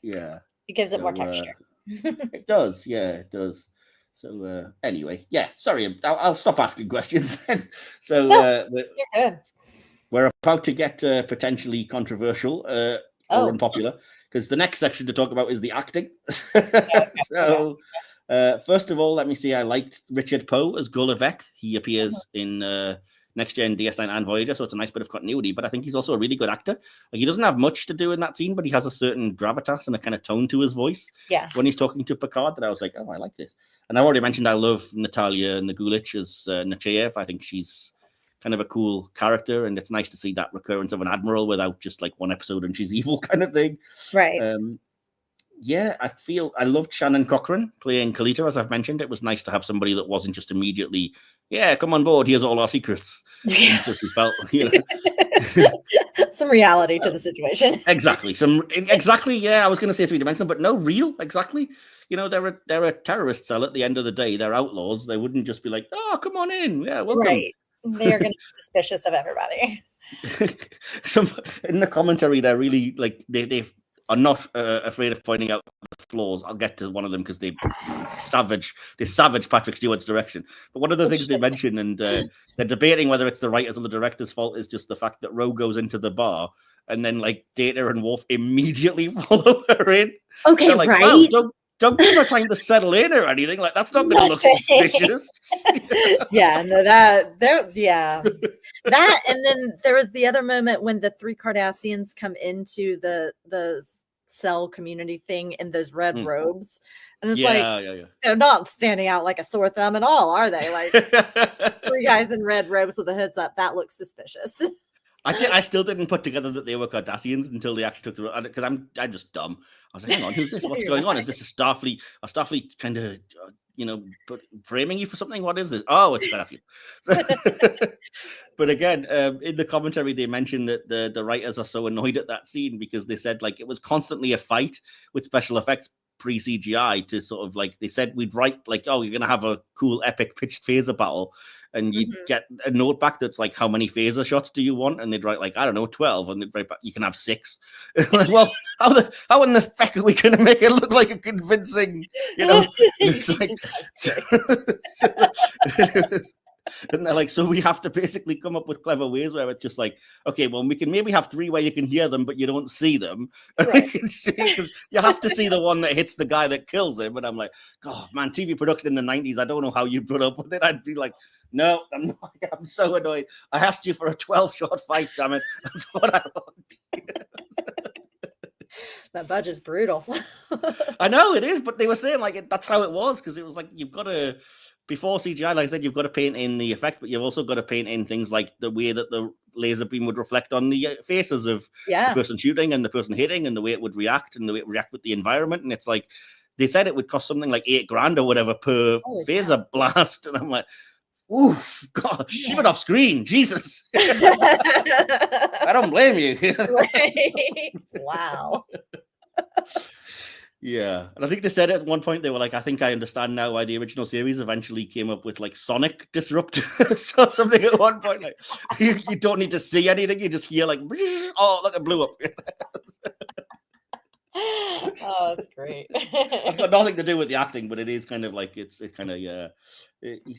Yeah, it gives it more texture. It does, yeah, it does. So anyway, yeah, sorry, I'll stop asking questions then. So you're good. We're about to get potentially controversial or unpopular, because the next section to talk about is the acting. So first of all, let me see. I liked Richard Poe as Gulliver. He appears in Next Gen, DS9, and Voyager, so it's a nice bit of continuity. But I think he's also a really good actor. Like, he doesn't have much to do in that scene, but he has a certain gravitas and a kind of tone to his voice when he's talking to Picard that I was like, oh, I like this. And I already mentioned I love Natalia Nagulich as Nechayev. I think she's kind of a cool character, and it's nice to see that recurrence of an admiral without just like one episode and she's evil kind of thing. Right. Yeah, I loved Shannon Cochran playing Kalita, as I've mentioned. It was nice to have somebody that wasn't just immediately, yeah, come on board, here's all our secrets. And so she felt, some reality to the situation. Exactly. Yeah, I was going to say 3-dimensional, but no, real. Exactly. They're a terrorist cell at the end of the day. They're outlaws. They wouldn't just be like, oh, come on in. Yeah, welcome. Right. They are going to be suspicious of everybody. In the commentary, they're really like they are not afraid of pointing out the flaws. I'll get to one of them because they savage Patrick Stewart's direction. But one of the things they mention, and they're debating whether it's the writers or the director's fault, is just the fact that Ro goes into the bar and then like Data and Worf immediately follow her in. Okay, they're like, right? Wow, don't give her time to settle in or anything. Like, that's not going to look suspicious. Yeah, no, that, and then there was the other moment when the 3 Cardassians come into the cell community thing in those red robes, and it's they're not standing out like a sore thumb at all, are they? Like 3 guys in red robes with a heads up. That looks suspicious. I still didn't put together that they were Cardassians until they actually took the, because I'm just dumb. I was like, hang on, who's this? What's going on? Is this a Starfleet kind of framing you for something? What is this? Oh, it's Cardassians. But again, in the commentary, they mentioned that the writers are so annoyed at that scene because they said like it was constantly a fight with special effects pre-CGI to sort of like, they said we'd write like, oh, you're gonna have a cool epic pitched phaser battle, and you'd get a note back that's like, how many phaser shots do you want? And they'd write like, I don't know, 12, and they'd write back, you can have 6. Like, well, how in the feck are we gonna make it look like a convincing, it's like and they're like, so we have to basically come up with clever ways where it's just like, okay, well, we can maybe have 3 where you can hear them, but you don't see them. Right. Because you have to see the one that hits the guy that kills him. And I'm like, God, man, TV production in the 90s, I don't know how you put up with it. I'd be like, no, I'm so annoyed. I asked you for a 12-shot fight, damn it. That's what I want. That budget's brutal. I know it is, but they were saying like that's how it was, because it was like, you've got to, before CGI, like I said, you've got to paint in the effect, but you've also got to paint in things like the way that the laser beam would reflect on the faces of the person shooting and the person hitting, and the way it would react and the way it would react with the environment. And it's like, they said it would cost something like $8,000 or whatever per phaser blast. And I'm like, oof, God, keep it off screen, Jesus. I don't blame you. Right. Wow. Yeah, and I think they said at one point, they were like, I think I understand now why the original series eventually came up with like sonic disruptors or something at one point. Like, you don't need to see anything, you just hear like, oh, look, it blew up. Oh, that's great. It's got nothing to do with the acting, but it is kind of like, it's kind of,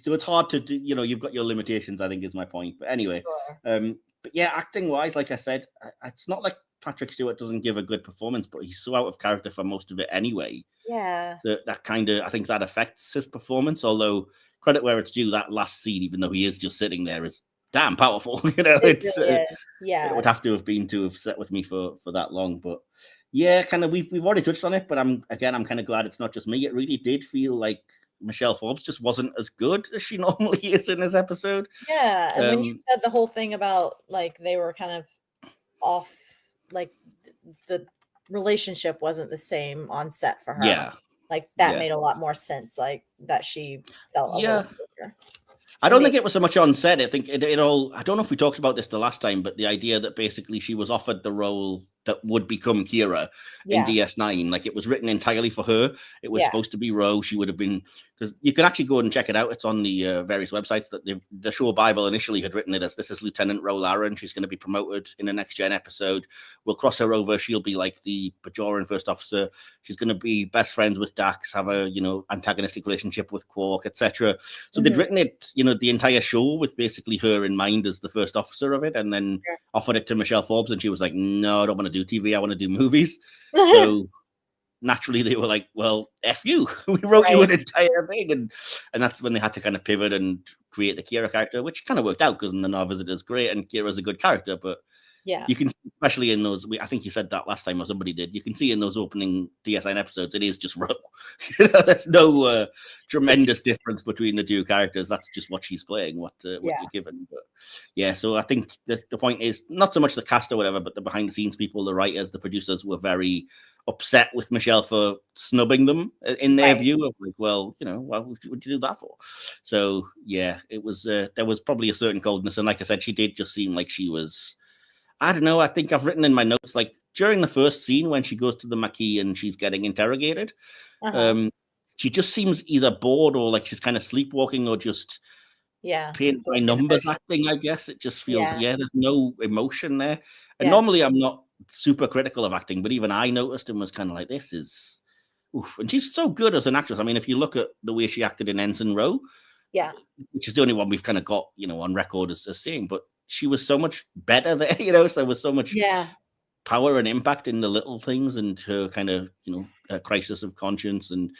so it's hard to do, you've got your limitations, I think is my point. But anyway, Sure. but yeah, acting wise, like I said, it's not like Patrick Stewart doesn't give a good performance, but he's so out of character for most of it anyway. Yeah. That kind of, I think that affects his performance. Although credit where it's due, that last scene, even though he is just sitting there, is damn powerful. You know, It really is. it would have to have been to have sat with me for that long. But yeah, kind of we've already touched on it. But I'm kind of glad it's not just me. It really did feel like Michelle Forbes just wasn't as good as she normally is in this episode. Yeah, and when you said the whole thing about like they were kind of off, like the relationship wasn't the same on set for her. Yeah, like that made a lot more sense. Like that she felt a little bigger. I don't think it was so much on set. I think it all. I don't know if we talked about this the last time, but the idea that basically she was offered the role that would become Kira in DS9, like it was written entirely for her. It was supposed to be Ro. She would have been, because you can actually go and check it out. It's on the various websites that the show Bible initially had written it as, this is Lieutenant Ro Laren. She's going to be promoted in the next gen episode. We'll cross her over. She'll be like the Bajoran first officer. She's going to be best friends with Dax, have a antagonistic relationship with Quark, etc. So they'd written it, the entire show with basically her in mind as the first officer of it, and then offered it to Michelle Forbes, and she was like, "No, I don't want to do TV. I want to do movies." So naturally, they were like, "Well, F you. We wrote you an entire thing," and that's when they had to kind of pivot and create the Kira character, which kind of worked out because in the Noir Visitor's great, and Kira's a good character, but. Yeah, you can, especially in those. I think you said that last time, or somebody did. You can see in those opening DS9 episodes, it is just Ro. There's no tremendous difference between the two characters. That's just what she's playing, what you're given. But yeah, so I think the point is not so much the cast or whatever, but the behind the scenes people, the writers, the producers were very upset with Michelle for snubbing them in their view of like, well, why would you do that for? So yeah, it was there was probably a certain coldness, and like I said, she did just seem like she was. I don't know. I think I've written in my notes, like during the first scene when she goes to the Maquis and she's getting interrogated, she just seems either bored or like she's kind of sleepwalking or just paint by numbers acting, I guess. It just feels, there's no emotion there. And normally I'm not super critical of acting, but even I noticed and was kind of like, this is, oof. And she's so good as an actress. I mean, if you look at the way she acted in Ensign Ro, which is the only one we've kind of got, on record as seeing, but she was so much better there, so there was so much power and impact in the little things, and her kind of, crisis of conscience, and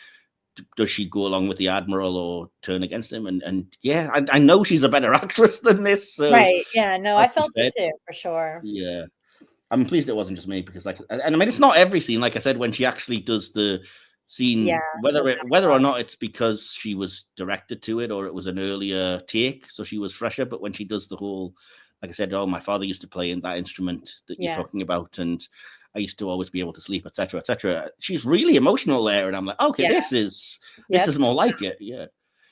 does she go along with the Admiral or turn against him? And yeah, I know she's a better actress than this. So, right. Yeah, no, I felt it too, for sure. Yeah. I'm pleased it wasn't just me, because and I mean, it's not every scene, like I said, when she actually does the scene, whether or not it's because she was directed to it or it was an earlier take, so she was fresher, but when she does the whole, like I said, my father used to play in that instrument that you're talking about, and I used to always be able to sleep, etc., etc. She's really emotional there, and I'm like, okay, this is more like it.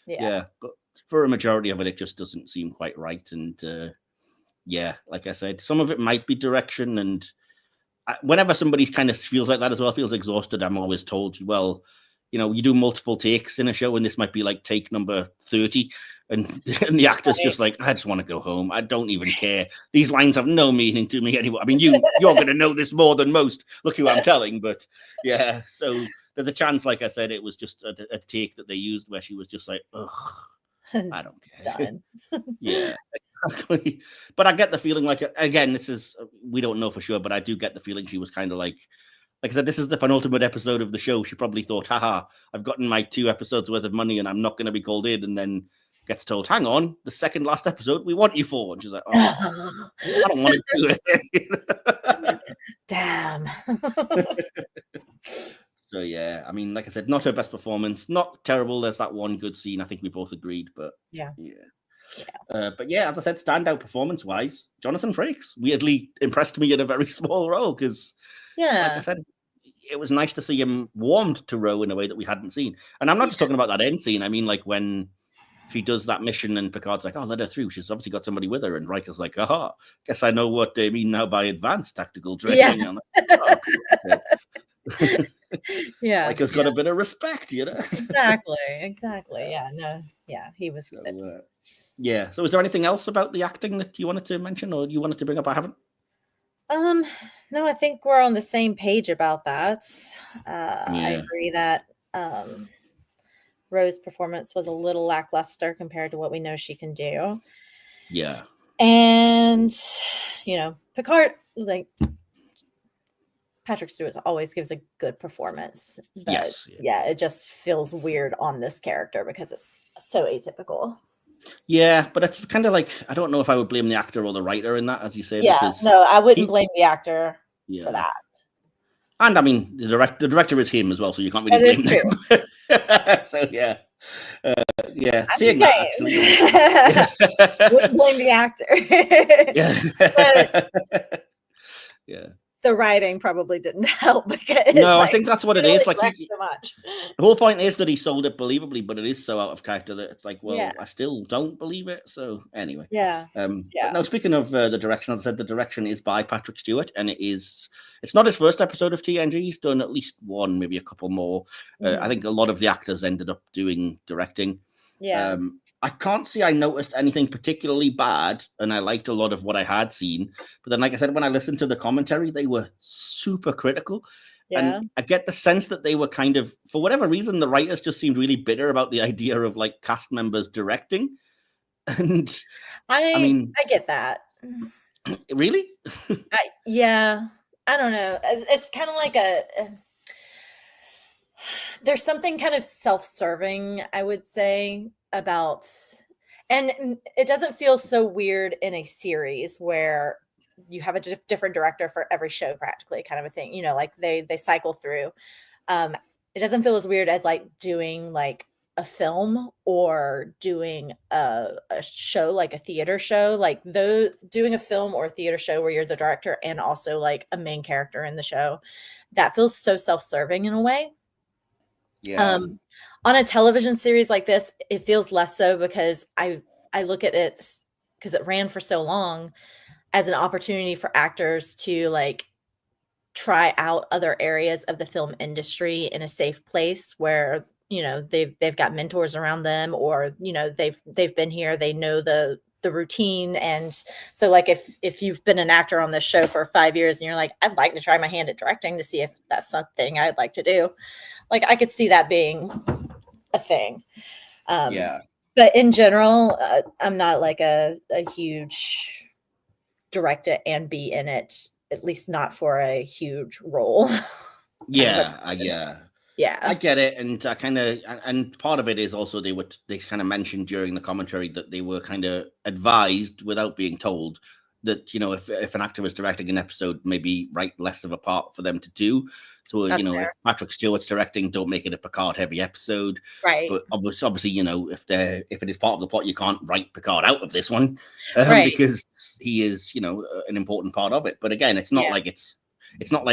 Yeah. But for a majority of it, it just doesn't seem quite right, and like I said, some of it might be direction, and whenever somebody kind of feels like that as well, feels exhausted, I'm always told, well, you do multiple takes in a show, and this might be like take number 30, and the actor's just like, I just want to go home. I don't even care. These lines have no meaning to me anymore. I mean, you're going to know this more than most. Look who I'm telling. But yeah, so there's a chance, like I said, it was just a take that they used where she was just like, ugh, I don't care. Yeah, exactly. But I get the feeling like, again, we don't know for sure, but I do get the feeling she was kind of like I said, this is the penultimate episode of the show. She probably thought, haha, I've gotten my 2 episodes worth of money and I'm not going to be called in. And then gets told, hang on, the second last episode we want you for. And she's like, oh, I don't want to do it. Damn. So, yeah, I mean, like I said, not her best performance. Not terrible. There's that one good scene. I think we both agreed. But yeah. But yeah, as I said, standout performance-wise, Jonathan Frakes weirdly impressed me in a very small role because, like I said, it was nice to see him warmed to Ro in a way that we hadn't seen. And I'm not just talking about that end scene. I mean, like when she does that mission and Picard's like, oh, let her through. She's obviously got somebody with her. And Riker's like, aha, guess I know what they mean now by advanced tactical training. Yeah. Like, oh, yeah. Riker's got a bit of respect, Exactly. Yeah, no. Yeah, he was good. Yeah. So is there anything else about the acting that you wanted to mention or you wanted to bring up? I haven't. No, I think we're on the same page about that. I agree that Ro's performance was a little lackluster compared to what we know she can do. Yeah. And, Picard, like, Patrick Stewart always gives a good performance, but Yes, yeah, it just feels weird on this character because it's so atypical. Yeah, but it's kind of like, I don't know if I would blame the actor or the writer in that, as you say, Yeah, because no, I wouldn't blame the actor for yeah. that. And I mean, the director is him as well, so you can't really That is blame him. So yeah, yeah. I'm Saying just that actually, wouldn't blame the actor. But yeah. the writing probably didn't help because No, I think that's what it is. Like so much. The whole point is that he sold it believably, but it is so out of character that it's like, well, Yeah. I still don't believe it. So anyway, yeah. But now speaking of the direction, as I said, the direction is by Patrick Stewart, and it's not his first episode of TNG. He's done at least one, maybe a couple more. I think a lot of the actors ended up doing directing. Yeah. I can't say I noticed anything particularly bad, and I liked a lot of what I had seen. But then, like I said, when I listened to the commentary, they were super critical. Yeah. And I get the sense that they were kind of, for whatever reason, the writers just seemed really bitter about the idea of like cast members directing. And I mean, I get that. Really? Yeah. I don't know. It's kind of like there's something kind of self-serving, I would say, about, and it doesn't feel so weird in a series where you have a different director for every show practically, kind of a thing, like they cycle through. It doesn't feel as weird as like doing like a film or doing a show, like a theater show, like doing a film or a theater show where you're the director and also like a main character in the show. That feels so self-serving in a way. Yeah. On a television series like this, it feels less so because I look at it because it ran for so long as an opportunity for actors to like try out other areas of the film industry in a safe place where they've got mentors around them, or they've been here, they know the routine. And so like if you've been an actor on this show for 5 years and you're like, I'd like to try my hand at directing to see if that's something I'd like to do, like I could see that being a thing. But in general, I'm not like a huge direct it and be in it, at least not for a huge role. Yeah. I get it, and I kind of, and part of it is also they kind of mentioned during the commentary that they were kind of advised without being told that if an actor was directing an episode, maybe write less of a part for them to do. So That's fair. if Patrick Stewart's directing, don't make it a Picard heavy episode. Right. But obviously, if it is part of the plot, you can't write Picard out of this one, Right. because he is an important part of it. But again, it's not like it's not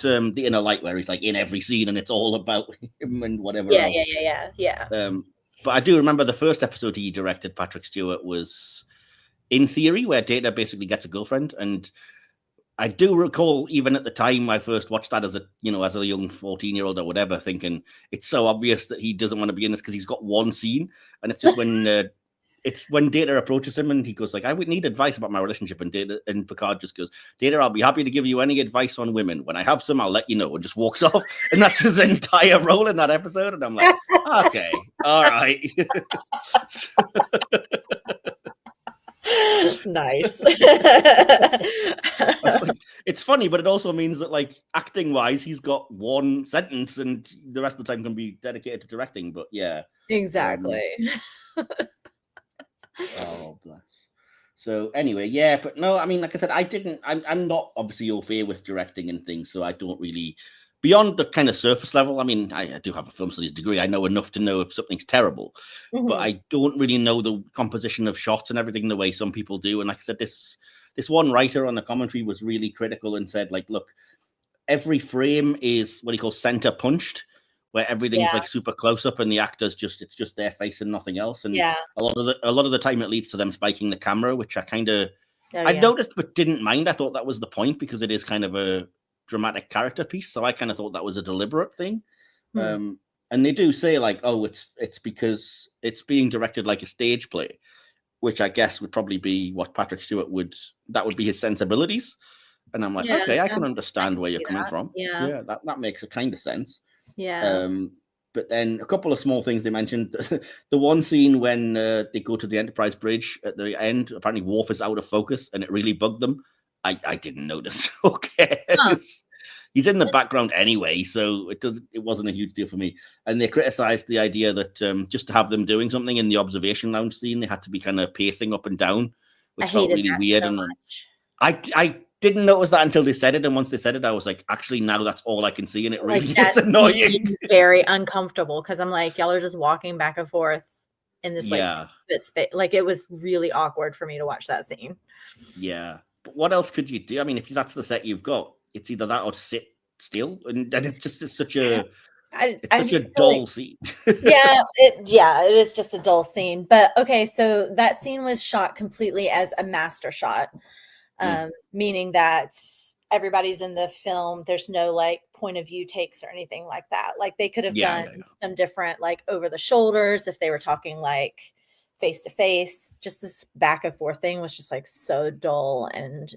the Inner Light where he's like in every scene and it's all about him and whatever else. Yeah. But I do remember the first episode he directed, Patrick Stewart, was In Theory, where Data basically gets a girlfriend. And I do recall, even at the time I first watched that as a young 14-year-old or whatever, thinking it's so obvious that he doesn't want to be in this because he's got one scene. And it's just when it's when Data approaches him and he goes like, I would need advice about my relationship, and Picard just goes, Data, I'll be happy to give you any advice on women. When I have some, I'll let you know, and just walks off. And that's his entire role in that episode. And I'm like, okay, all right. Nice. It's funny, but it also means that like acting wise, he's got one sentence and the rest of the time can be dedicated to directing. But yeah, exactly. Oh, bless. So anyway, yeah, but no, I mean, like I said, I'm not obviously au fait with directing and things, so I don't really, beyond the kind of surface level, I mean, I do have a film studies degree. I know enough to know if something's terrible, but I don't really know the composition of shots and everything the way some people do. And like I said, this one writer on the commentary was really critical and said, like, look, every frame is what he calls center punched, where everything's like super close up and the actors it's just their face and nothing else. And a lot of the time it leads to them spiking the camera, which I kind of I noticed but didn't mind. I thought that was the point because it is kind of a dramatic character piece. So I kind of thought that was a deliberate thing. And they do say like, oh, it's because it's being directed like a stage play, which I guess would probably be what Patrick Stewart would be his sensibilities. And I'm like, okay, I can understand where you're coming from. Yeah, that makes a kind of sense. Yeah. But then a couple of small things they mentioned. The one scene when they go to the Enterprise bridge at the end, apparently Worf is out of focus and it really bugged them. I didn't notice. Okay. he's in the background anyway, so it wasn't a huge deal for me. And they criticized the idea that just to have them doing something in the observation lounge scene, they had to be kind of pacing up and down, which felt really weird. So and much. I didn't notice that until they said it, and once they said it, I was like, actually, now that's all I can see, and it really is annoying. Very uncomfortable because I'm like, y'all are just walking back and forth in this space. Like it was really awkward for me to watch that scene. Yeah, but what else could you do? I mean, if that's the set you've got, it's either that or sit still, and it's just such a dull scene. it is just a dull scene. But okay, so that scene was shot completely as a master shot. Meaning that everybody's in the film. There's no like point of view takes or anything like that. Like they could have done some different like over the shoulders if they were talking like face to face. Just this back and forth thing was just like so dull and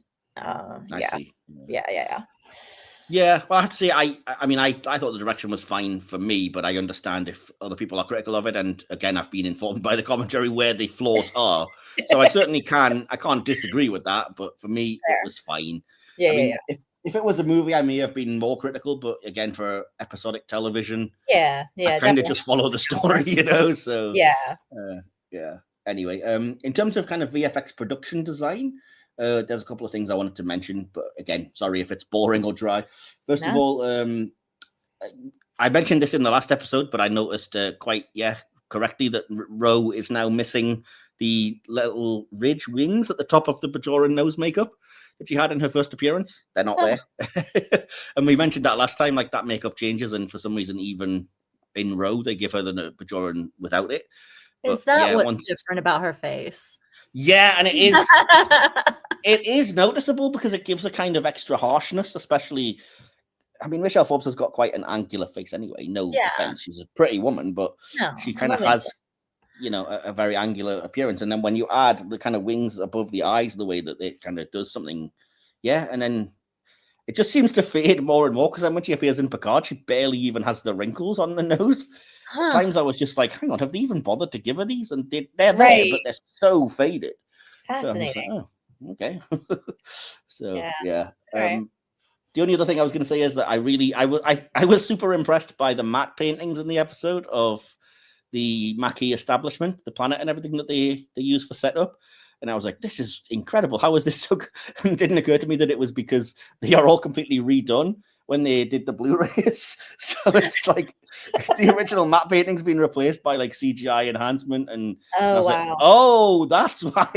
Yeah, well, I have to say, I mean, I thought the direction was fine for me, but I understand if other people are critical of it. And again, I've been informed by the commentary where the flaws are. So I can't disagree with that. But for me, it was fine. If it was a movie, I may have been more critical. But again, for episodic television, I kind of just follow the story, you know? So Anyway, in terms of kind of VFX production design, there's a couple of things I wanted to mention, but again, sorry if it's boring or dry. First of all, I mentioned this in the last episode, but I noticed quite correctly that Ro is now missing the little ridge wings at the top of the Bajoran nose makeup that she had in her first appearance. They're not there. And we mentioned that last time, like that makeup changes, and for some reason, even in Ro, they give her the Bajoran without it. Is that what's different about her face? Yeah, and it is noticeable because it gives a kind of extra harshness, especially. I mean, Michelle Forbes has got quite an angular face anyway. No offense, she's a pretty woman, but she kind of has, a very angular appearance. And then when you add the kind of wings above the eyes, the way that it kind of does something, and then it just seems to fade more and more because then when she appears in Picard, she barely even has the wrinkles on the nose. At times I was just like, hang on, have they even bothered to give her these? And they're there, but they're so faded. Fascinating. So okay. So the only other thing I was going to say is that I was super impressed by the matte paintings in the episode of the Maquis establishment, the planet and everything that they use for setup. And I was like, this is incredible. How is this so good? And it didn't occur to me that it was because they are all completely redone when they did the Blu-rays. So it's like the original matte painting's been replaced by like CGI enhancement. And I was like, oh, that's why.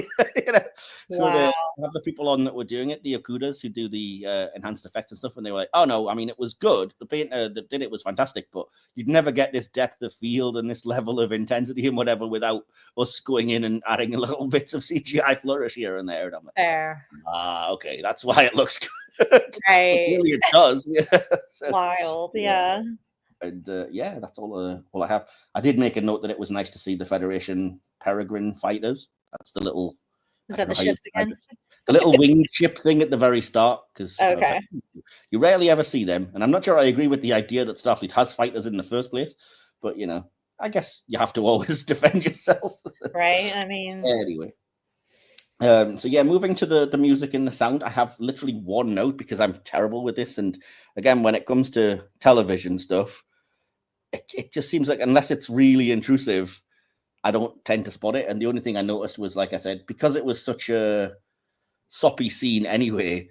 So they have the people on that were doing it, the Okudas who do the enhanced effects and stuff. And they were like, oh, no, I mean, it was good. The painter that did it was fantastic, but you'd never get this depth of field and this level of intensity and whatever without us going in and adding a little bits of CGI flourish here and there. And I'm like, okay, that's why it looks good. Right. Really, it does. So, wild. And that's all I have. I did make a note that it was nice to see the Federation Peregrine fighters. That's the little. Is that the ships again? The little winged ship thing at the very start, because you rarely ever see them. And I'm not sure I agree with the idea that Starfleet has fighters in the first place, but I guess you have to always defend yourself. Right. I mean, anyway. Moving to the music and the sound, I have literally one note because I'm terrible with this. And again, when it comes to television stuff, it just seems like unless it's really intrusive, I don't tend to spot it. And the only thing I noticed was, like I said, because it was such a soppy scene anyway,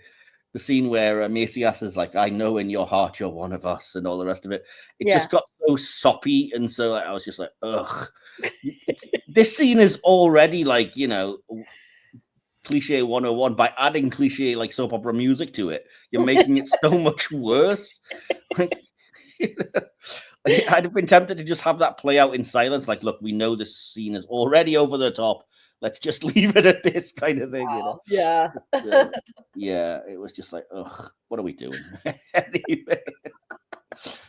the scene where Macias is like, I know in your heart you're one of us and all the rest of it. It just got so soppy. And so I was just like, ugh. This scene is already like, cliche 101. By adding cliche like soap opera music to it, you're making it so much worse. I'd have been tempted to just have that play out in silence. Like, look, we know this scene is already over the top. Let's just leave it at this kind of thing. Yeah. It was just like, ugh, what are we doing? Anyway.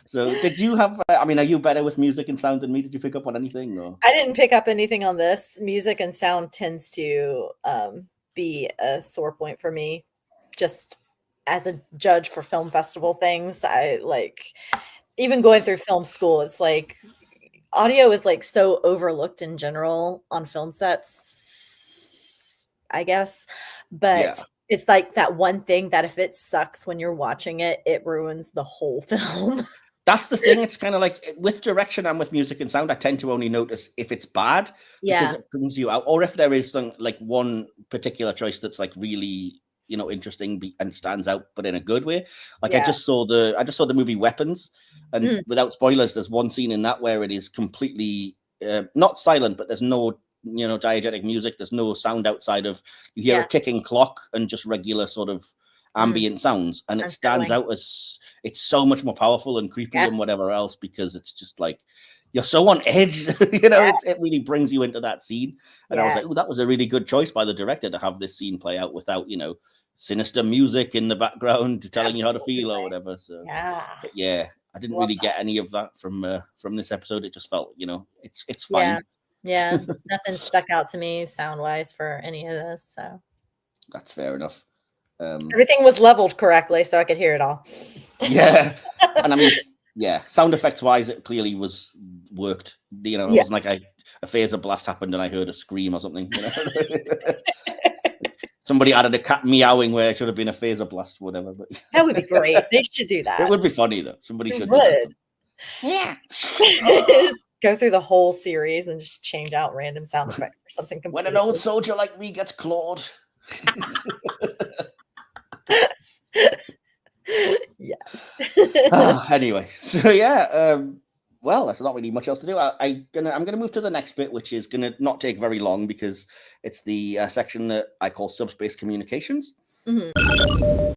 So did you have, are you better with music and sound than me? Did you pick up on anything? Or? I didn't pick up anything on this. Music and sound tends to be a sore point for me. Just as a judge for film festival things, I like, even going through film school, it's like audio is like so overlooked in general on film sets, I guess. But it's like that one thing that if it sucks when you're watching it, it ruins the whole film. That's the thing. It's kind of like with direction and with music and sound, I tend to only notice if it's bad because it brings you out, or if there is some, like one particular choice that's like really, you know, interesting and stands out, but in a good way. Like I just saw the movie Weapons, and without spoilers, there's one scene in that where it is completely not silent, but there's no, you know, diegetic music. There's no sound outside of, you hear a ticking clock and just regular sort of ambient sounds, and it stands out as it's so much more powerful and creepy than whatever else, because it's just like you're so on edge. You know, it really brings you into that scene. And I was like, oh, that was a really good choice by the director to have this scene play out without, you know, sinister music in the background telling you how to feel or whatever. So but yeah, I didn't really get any of that from this episode. It just felt, you know, it's fine. Yeah, nothing stuck out to me sound wise for any of this, so that's fair enough. Everything was leveled correctly, so I could hear it all. Yeah, and I mean, yeah, sound effects wise, it clearly worked. You know, it wasn't like a phaser blast happened and I heard a scream or something. You know? Somebody added a cat meowing where it should have been a phaser blast, whatever. But that would be great. They should do that. It would be funny though. Somebody should. Yeah. Just go through the whole series and just change out random sound effects or something. When an old soldier like me gets clawed. Yes. Anyway, so yeah, well, there's not really much else to do. I'm gonna move to the next bit, which is gonna not take very long because it's the section that I call subspace communications.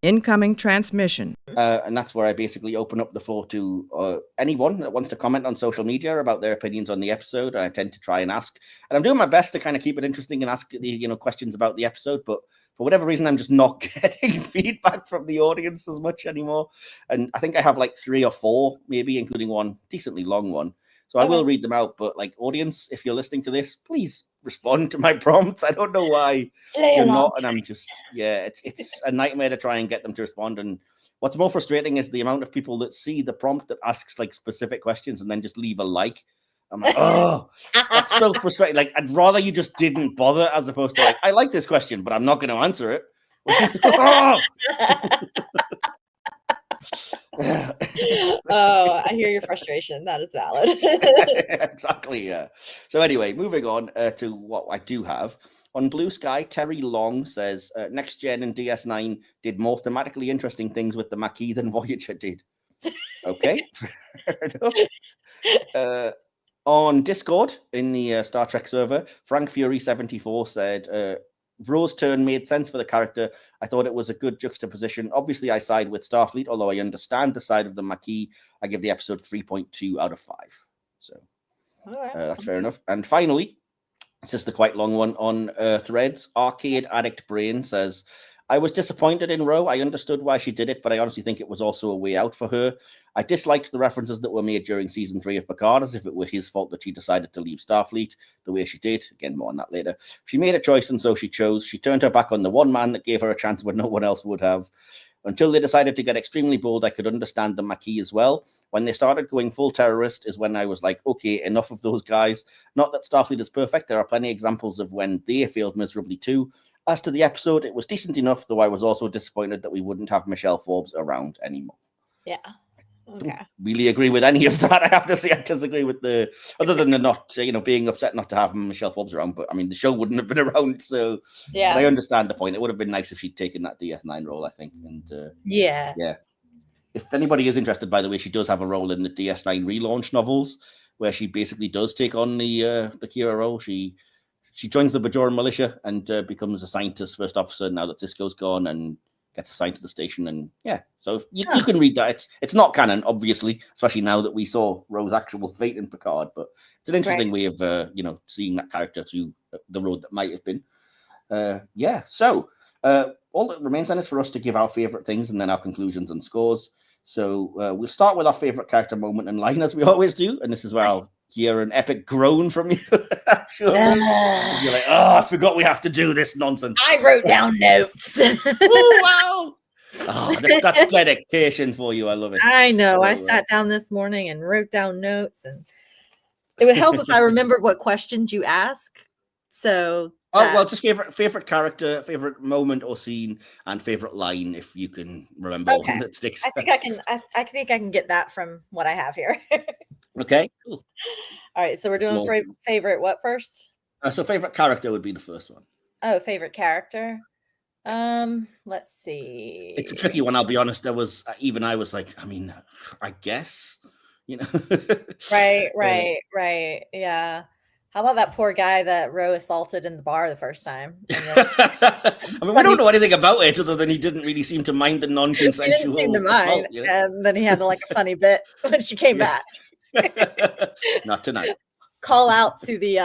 Incoming transmission. And that's where I basically open up the floor to anyone that wants to comment on social media about their opinions on the episode. And I tend to try and ask, and I'm doing my best to kind of keep it interesting and ask the, you know, questions about the episode, but for whatever reason, I'm just not getting feedback from the audience as much anymore. And I think I have like 3 or 4, maybe, including one decently long one. So I will read them out. But like, audience, if you're listening to this, please respond to my prompts. I don't know why you're not. And I'm just, it's a nightmare to try and get them to respond. And what's more frustrating is the amount of people that see the prompt that asks like specific questions and then just leave a like. I'm like, oh, that's so frustrating. Like, I'd rather you just didn't bother as opposed to like, I like this question, but I'm not going to answer it. Oh, I hear your frustration. That is valid. Exactly, yeah. So anyway, moving on to what I do have. On Blue Sky, Terry Long says, Next Gen and DS9 did more thematically interesting things with the Maquis than Voyager did. Okay, fair enough. On Discord, in the Star Trek server, Frank Fury 74 said, Ro's turn made sense for the character. I thought it was a good juxtaposition. Obviously, I side with Starfleet, although I understand the side of the Maquis. I give the episode 3.2 out of 5. So that's fair enough. And finally, it's just the quite long one on Threads. Arcade Addict Brain says, I was disappointed in Ro. I understood why she did it, but I honestly think it was also a way out for her. I disliked the references that were made during season 3 of Picard, as if it were his fault that she decided to leave Starfleet the way she did. Again, more on that later. She made a choice, and so she chose. She turned her back on the one man that gave her a chance when no one else would have. Until they decided to get extremely bold, I could understand the Maquis as well. When they started going full terrorist is when I was like, okay, enough of those guys. Not that Starfleet is perfect. There are plenty of examples of when they failed miserably too. As to the episode, it was decent enough, though I was also disappointed that we wouldn't have Michelle Forbes around anymore. Yeah. Okay. Don't really agree with any of that. I have to say, I disagree with other than the not, being upset not to have Michelle Forbes around. But I mean, the show wouldn't have been around, so yeah. But I understand the point. It would have been nice if she'd taken that DS9 role, I think. And yeah. If anybody is interested, by the way, she does have a role in the DS9 relaunch novels, where she basically does take on the Kira role. She joins the Bajoran militia and becomes a scientist first officer now that Sisko's gone, and gets assigned to the station. And yeah, so you can read that. It's not canon, obviously, especially now that we saw Ro's actual fate in Picard. But it's an interesting way of seeing that character through the road that might have been. So all that remains then is for us to give our favorite things and then our conclusions and scores. So we'll start with our favorite character moment and line, as we always do, and this is where I'll hear an epic groan from you. Sure. Yeah. You're like, I forgot we have to do this nonsense. I wrote down notes. Ooh, wow. That's dedication for you. I love it. I know. I sat down this morning and wrote down notes, and it would help if I remembered what questions you ask. So Oh, well, just favorite character, favorite moment or scene, and favorite line, if you can remember one that sticks. I think I can. I think I can get that from what I have here. Okay, cool. All right, so we're doing favorite what first? So favorite character would be the first one. Oh, favorite character. Let's see. It's a tricky one, I'll be honest. I was like, I mean, I guess, you know. Right. Yeah. How about that poor guy that Ro assaulted in the bar the first time? I mean, we don't know anything about it other than he didn't really seem to mind the non-consensual he didn't seem to mind, assault, you know? and then he had like a funny bit when she came back. Not tonight. Call out to the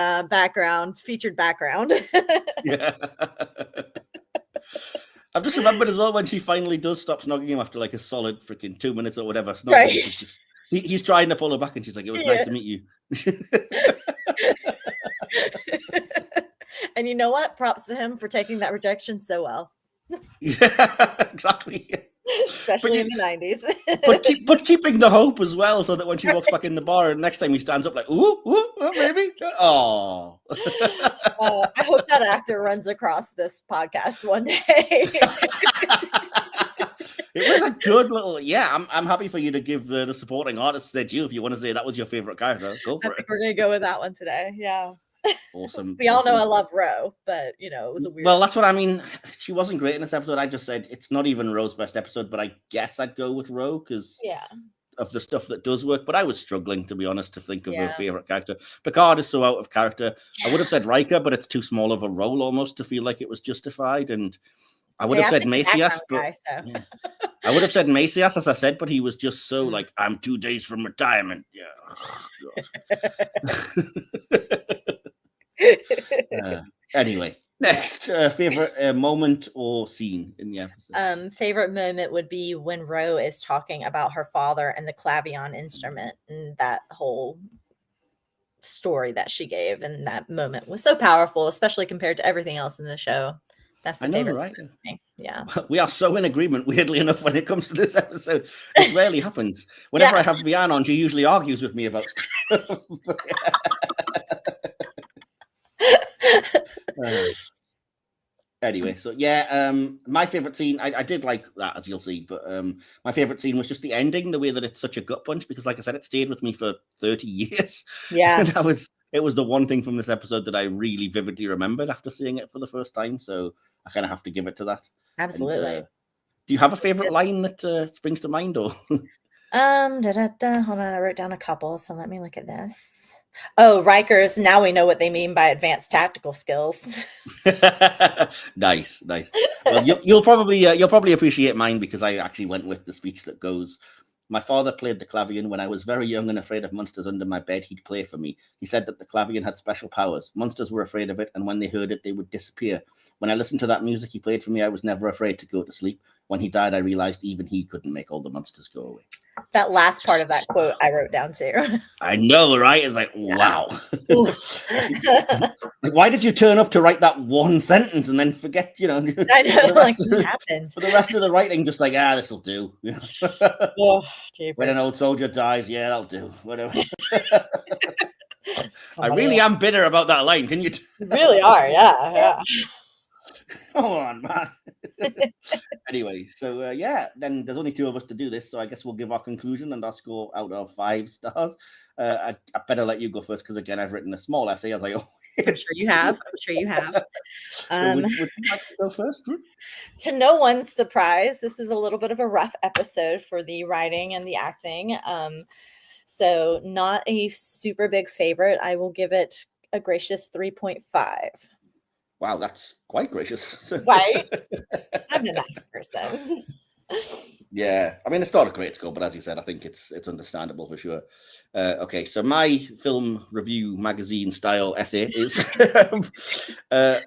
featured background. Yeah. I've just remembered as well when she finally does stop snogging him after like a solid freaking 2 minutes or whatever. Right. He's trying to pull her back and she's like, it was nice to meet you. And you know what? Props to him for taking that rejection so well. Yeah, exactly. Especially in the 90s. but keeping the hope as well, so that when she walks back in the bar and next time he stands up like, ooh, maybe. Oh. I hope that actor runs across this podcast one day. It was a good little, I'm happy for you to give the supporting artist their due. If you want to say that was your favorite character, go for it. We're gonna go with that one today. Yeah. Awesome. We all know I love Ro, but it was a weird. Well, that's what I mean. She wasn't great in this episode. I just said it's not even Ro's best episode, but I guess I'd go with Ro because of the stuff that does work. But I was struggling, to be honest, to think of a favorite character. Picard is so out of character. I would have said Riker, but it's too small of a role almost to feel like it was justified. And I would have said Macias, but I would have said Macias, as I said, but he was just so like, I'm 2 days from retirement. Anyway, next favorite moment or scene in the episode. Favorite moment would be when Ro is talking about her father and the clavion instrument, and that whole story that she gave, and that moment was so powerful, especially compared to everything else in the show. That's the favorite, right? Yeah, we are so in agreement. Weirdly enough, when it comes to this episode, this rarely happens. Whenever I have Vianne on, she usually argues with me about stuff. Anyway, so my favorite scene, I did like that, as you'll see, but my favorite scene was just the ending, the way that it's such a gut punch, because like I said, it stayed with me for 30 years. Yeah. And it was the one thing from this episode that I really vividly remembered after seeing it for the first time, so I kind of have to give it to that. Absolutely. And, do you have a favorite line that springs to mind, or? Hold on, I wrote down a couple, so let me look at this. Oh, Rikers, now we know what they mean by advanced tactical skills. Nice. Well, you'll probably appreciate mine because I actually went with the speech that goes, my father played the clavion. When I was very young and afraid of monsters under my bed, he'd play for me. He said that the clavion had special powers. Monsters were afraid of it, and when they heard it, they would disappear. When I listened to that music he played for me, I was never afraid to go to sleep. When he died, I realized even he couldn't make all the monsters go away. That last part of that quote I wrote down too. I know, right? It's like, wow. Why did you turn up to write that one sentence and then forget, I know, like, what happened? For the rest of the writing, just like, this'll do. When an old soldier dies, that'll do. Whatever. I really am bitter about that line. Can you? You really are, yeah. Come on, man. Anyway, so then there's only 2 of us to do this, so I guess we'll give our conclusion and our score out of 5 stars. I better let you go first because again, I've written a small essay as I always. I'm sure you have. So would you like to go first, Rune? To no one's surprise, this is a little bit of a rough episode for the writing and the acting. So not a super big favorite. I will give it a gracious 3.5. Wow, that's quite gracious. Right? I'm a nice person. Yeah, I mean, it's not a great score, but as you said, I think it's understandable for sure. Okay, so my film review magazine style essay is a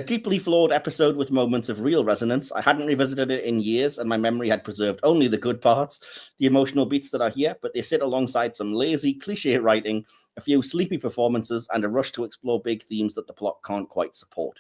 deeply flawed episode with moments of real resonance. I hadn't revisited it in years, and my memory had preserved only the good parts, the emotional beats that are here, but they sit alongside some lazy, cliché writing, a few sleepy performances, and a rush to explore big themes that the plot can't quite support.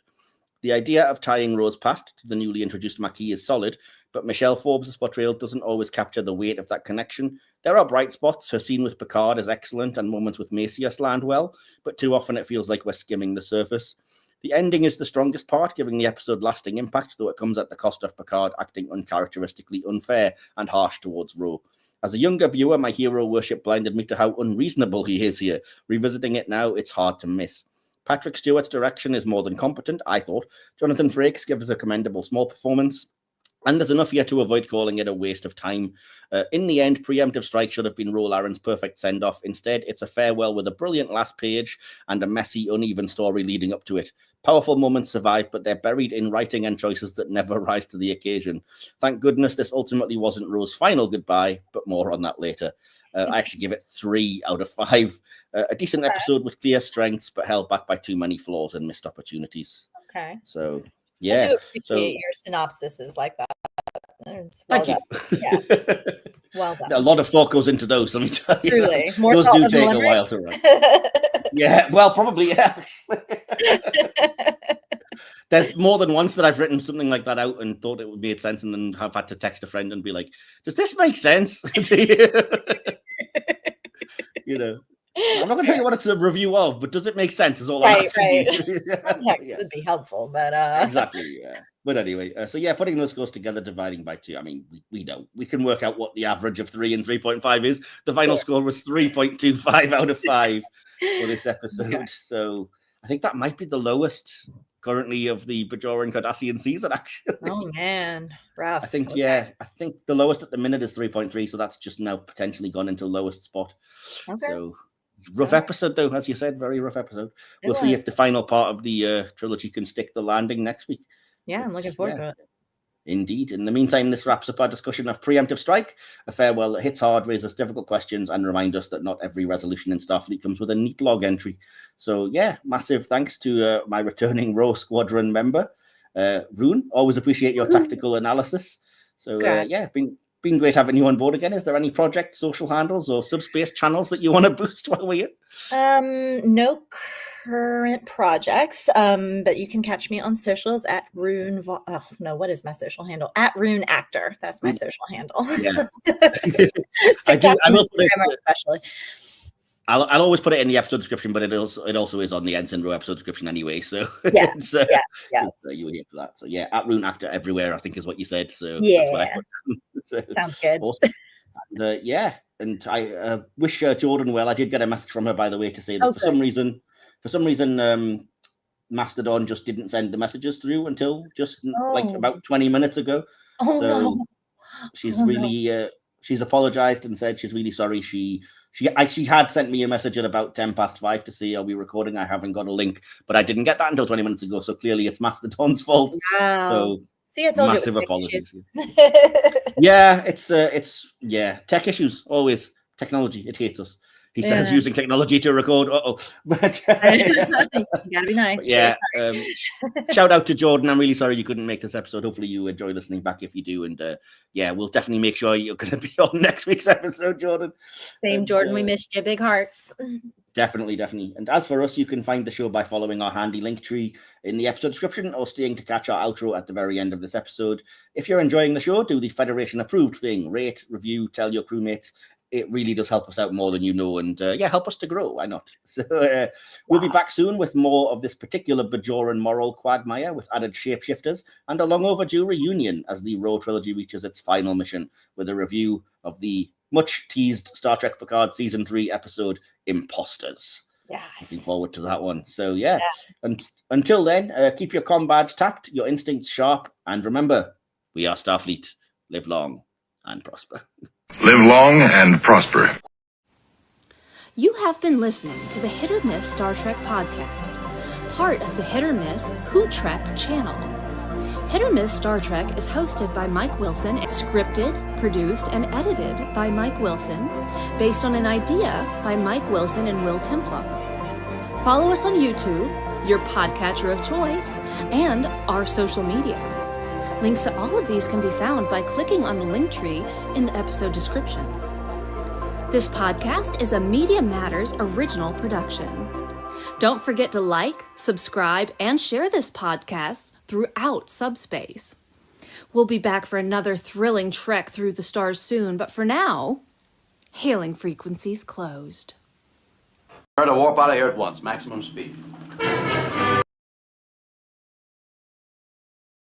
The idea of tying Ro's past to the newly introduced Maquis is solid, but Michelle Forbes' portrayal doesn't always capture the weight of that connection. There are bright spots. Her scene with Picard is excellent, and moments with Macias land well, but too often it feels like we're skimming the surface. The ending is the strongest part, giving the episode lasting impact, though it comes at the cost of Picard acting uncharacteristically unfair and harsh towards Ro. As a younger viewer, my hero worship blinded me to how unreasonable he is here. Revisiting it now, it's hard to miss. Patrick Stewart's direction is more than competent, I thought. Jonathan Frakes gives a commendable small performance. And there's enough here to avoid calling it a waste of time. In the end, Preemptive Strike should have been Ro Laren's perfect send-off. Instead, it's a farewell with a brilliant last page and a messy, uneven story leading up to it. Powerful moments survive, but they're buried in writing and choices that never rise to the occasion. Thank goodness this ultimately wasn't Ro's final goodbye, but more on that later. I actually give it 3 out of 5. A decent episode with clear strengths, but held back by too many flaws and missed opportunities. Okay. So, yeah. I do appreciate your synopsises like that. Thank you. Yeah. Well done. A lot of thought goes into those, let me tell you. Truly. More those do take a while limericks. to write. Yeah, well, probably, yeah. There's more than once that I've written something like that out and thought it would make sense, and then have had to text a friend and be like, does this make sense to you? You know, I'm not going to tell you what it's a review of, but does it make sense is all I'm asking you. Context would be helpful, but... Exactly, yeah. But anyway, so yeah, putting those scores together, dividing by 2, I mean, we know. We can work out what the average of 3 and 3.5 is. The final score was 3.25 out of 5 for this episode. Okay. So I think that might be the lowest currently of the Bajoran Cardassian season, actually. Oh, man. Rough. I think, I think the lowest at the minute is 3.3, so that's just now potentially gone into lowest spot. Okay. So rough episode, though, as you said, very rough episode. We'll see if the final part of the trilogy can stick the landing next week. Yeah, I'm looking forward to it. Indeed. In the meantime, this wraps up our discussion of Preemptive Strike, a farewell that hits hard, raises difficult questions, and reminds us that not every resolution in Starfleet comes with a neat log entry. So, yeah, massive thanks to my returning Ro Squadron member, Rune. Always appreciate your tactical analysis. So, yeah, been great having you on board again. Is there any projects, social handles, or subspace channels that you want to boost while we're here? No current projects, but you can catch me on socials at Rune. What is my social handle? At Rune Actor. That's my social handle. Yeah. I will put it, especially. I'll always put it in the episode description, but it also is on the Ensign Ro episode description anyway. So yeah, so, you were here for that. So yeah, at Rune Actor everywhere, I think is what you said. So yeah, that's what I put. So, sounds good. Awesome. And, and I wish Jordan well. I did get a message from her, by the way, to say that for some reason, Mastodon just didn't send the messages through until just like about 20 minutes ago. She's really she's apologized and said she's really sorry. She had sent me a message at about 5:10 to say, are we recording? I haven't got a link, but I didn't get that until 20 minutes ago. So clearly it's Mastodon's fault. Wow. So see, I told massive you apologies. Yeah, it's tech issues, always. Technology, it hates us. He says using technology to record. But you gotta be nice. Yeah. Shout out to Jordan. I'm really sorry you couldn't make this episode. Hopefully you enjoy listening back if you do. And we'll definitely make sure you're going to be on next week's episode, Jordan. Same, Jordan. We missed you. Big hearts. Definitely. And as for us, you can find the show by following our handy link tree in the episode description or staying to catch our outro at the very end of this episode. If you're enjoying the show, do the Federation approved thing. Rate, review, tell your crewmates. It really does help us out more than you know, and help us to grow. Why not? So we'll be back soon with more of this particular Bajoran moral quagmire with added shapeshifters and a long overdue reunion as the Ro Trilogy reaches its final mission with a review of the much teased Star Trek Picard Season 3 episode Imposters. Yes. Looking forward to that one. So and until then, keep your comm badge tapped, your instincts sharp, and remember, we are Starfleet. Live long and prosper. Live long and prosper. You have been listening to the Hit or Miss Star Trek podcast, part of the Hit or Miss Who Trek channel. Hit or Miss Star Trek is hosted by Mike Wilson, scripted, produced, and edited by Mike Wilson, based on an idea by Mike Wilson and Will Templar. Follow us on YouTube, your podcatcher of choice, and our social media. Links to all of these can be found by clicking on the link tree in the episode descriptions. This podcast is a Media Matters original production. Don't forget to like, subscribe, and share this podcast throughout subspace. We'll be back for another thrilling trek through the stars soon, but for now, hailing frequencies closed. Try to warp out of here at once, maximum speed.